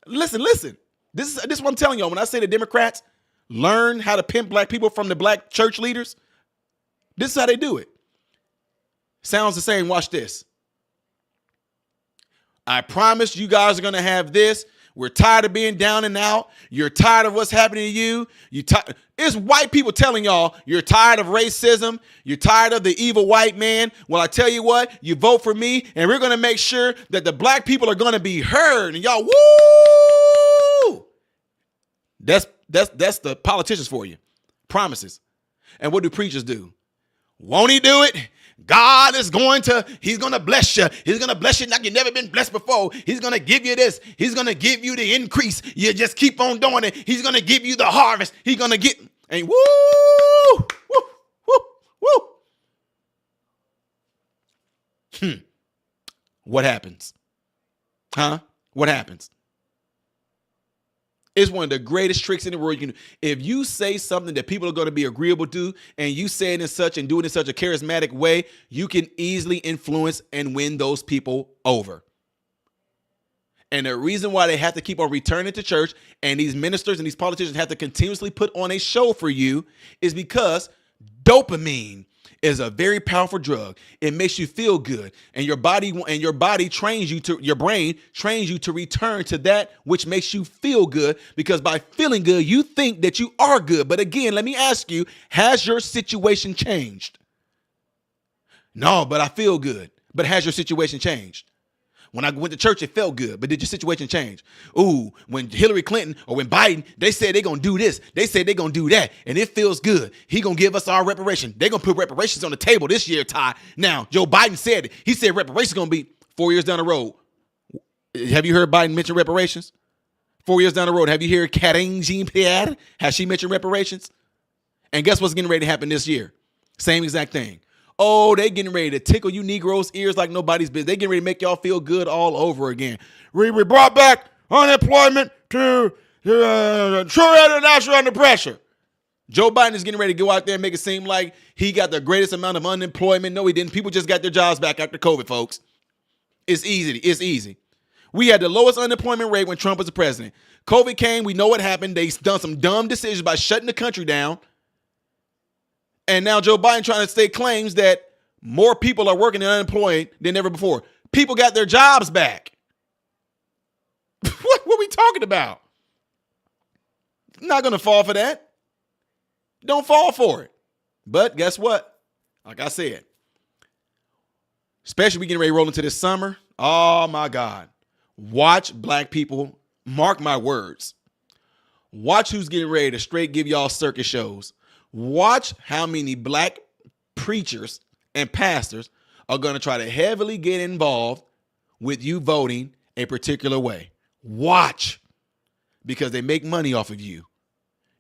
Listen. This is what I'm telling y'all. When I say the Democrats learn how to pimp black people from the black church leaders, this is how they do it. Sounds the same. Watch this. I promise you guys are going to have this. We're tired of being down and out. You're tired of what's happening to you. It's white people telling y'all you're tired of racism. You're tired of the evil white man. Well, I tell you what, you vote for me and we're going to make sure that the black people are going to be heard. And y'all, woo! That's the politicians for you. Promises. And what do preachers do? Won't he do it? God is he's going to bless you. He's going to bless you like you've never been blessed before. He's going to give you this. He's going to give you the increase. You just keep on doing it. He's going to give you the harvest. He's going to get, and woo, woo. What happens? What happens? It's one of the greatest tricks in the world. If you say something that people are going to be agreeable to, and you say it in such and do it in such a charismatic way, you can easily influence and win those people over. And the reason why they have to keep on returning to church and these ministers and these politicians have to continuously put on a show for you is because dopamine is a very powerful drug. It makes you feel good, and your body trains you to, your brain trains you to return to that which makes you feel good, because by feeling good, you think that you are good. But again, let me ask you, has your situation changed? No, but I feel good. But has your situation changed? When I went to church, it felt good, but did your situation change? Ooh, when Hillary Clinton or when Biden, they said they're going to do this. They said they're going to do that, and it feels good. He going to give us our reparation. They're going to put reparations on the table this year, Ty. Now, Joe Biden said it. He said reparations going to be 4 years down the road. Have you heard Biden mention reparations? 4 years down the road, have you heard Karine Jean-Pierre? Has she mentioned reparations? And guess what's getting ready to happen this year? Same exact thing. Oh, they getting ready to tickle you Negroes' ears like nobody's business. They getting ready to make y'all feel good all over again. We brought back unemployment to true international under pressure. Joe Biden is getting ready to go out there and make it seem like he got the greatest amount of unemployment. No, he didn't. People just got their jobs back after COVID, folks. It's easy. It's easy. We had the lowest unemployment rate when Trump was the president. COVID came. We know what happened. They done some dumb decisions by shutting the country down. And now Joe Biden trying to stake claims that more people are working and unemployed than ever before. People got their jobs back. What are we talking about? Not going to fall for that. Don't fall for it. But guess what? Like I said, especially we getting ready to roll into this summer. Oh, my God. Watch black people. Mark my words. Watch who's getting ready to straight give y'all circus shows. Watch how many black preachers and pastors are going to try to heavily get involved with you voting a particular way. Watch, because they make money off of you.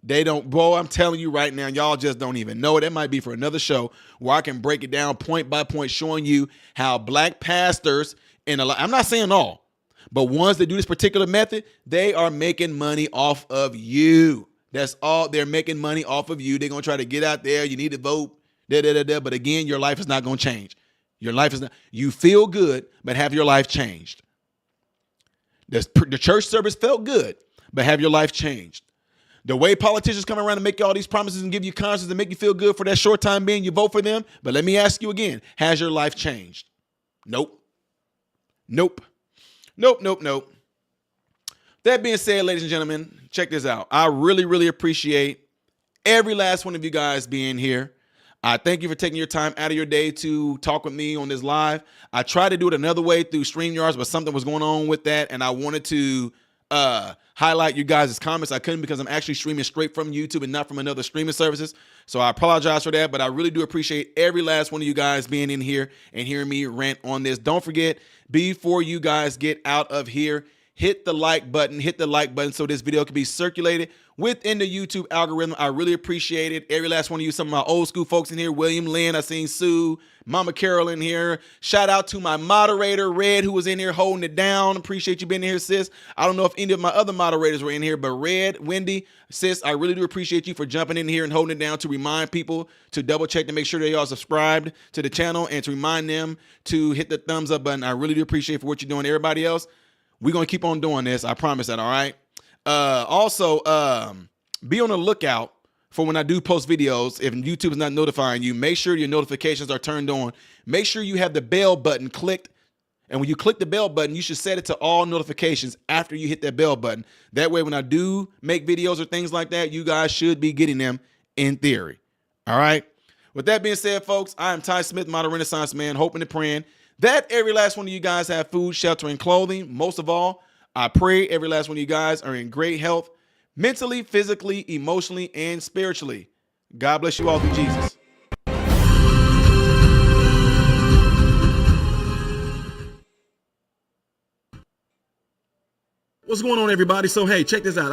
They don't, bro, I'm telling you right now, y'all just don't even know it. That might be for another show where I can break it down point by point, showing you how black pastors, I'm not saying all, but ones that do this particular method, they are making money off of you. That's all. They're making money off of you. They're going to try to get out there. You need to vote. But again, your life is not going to change. Your life is not. You feel good, but have your life changed. The church service felt good, but have your life changed. The way politicians come around and make you all these promises and give you conscience and make you feel good for that short time being, you vote for them. But let me ask you again, has your life changed? Nope. Nope. Nope, nope, nope. That being said, ladies and gentlemen, check this out. I really, really appreciate every last one of you guys being here. I thank you for taking your time out of your day to talk with me on this live. I tried to do it another way through StreamYards, but something was going on with that, and I wanted to highlight you guys' comments. I couldn't because I'm actually streaming straight from YouTube and not from another streaming services. So I apologize for that, but I really do appreciate every last one of you guys being in here and hearing me rant on this. Don't forget, before you guys get out of here, hit the like button so this video can be circulated within the YouTube algorithm. I really appreciate it. Every last one of you, some of my old school folks in here, William Lynn, I seen Sue, Mama Carol in here. Shout out to my moderator, Red, who was in here holding it down. Appreciate you being here, sis. I don't know if any of my other moderators were in here, but Red, Wendy, sis, I really do appreciate you for jumping in here and holding it down to remind people to double check to make sure they are subscribed to the channel and to remind them to hit the thumbs up button. I really do appreciate for what you're doing. Everybody else, we're going to keep on doing this. I promise that, all right? Also, be on the lookout for when I do post videos. If YouTube is not notifying you, make sure your notifications are turned on. Make sure you have the bell button clicked. And when you click the bell button, you should set it to all notifications after you hit that bell button. That way, when I do make videos or things like that, you guys should be getting them in theory. All right? With that being said, folks, I am Ty Smith, modern Renaissance man, hoping and praying that every last one of you guys have food, shelter, and clothing. Most of all, I pray every last one of you guys are in great health, mentally, physically, emotionally, and spiritually. God bless you all through Jesus. What's going on, everybody? So, hey, check this out.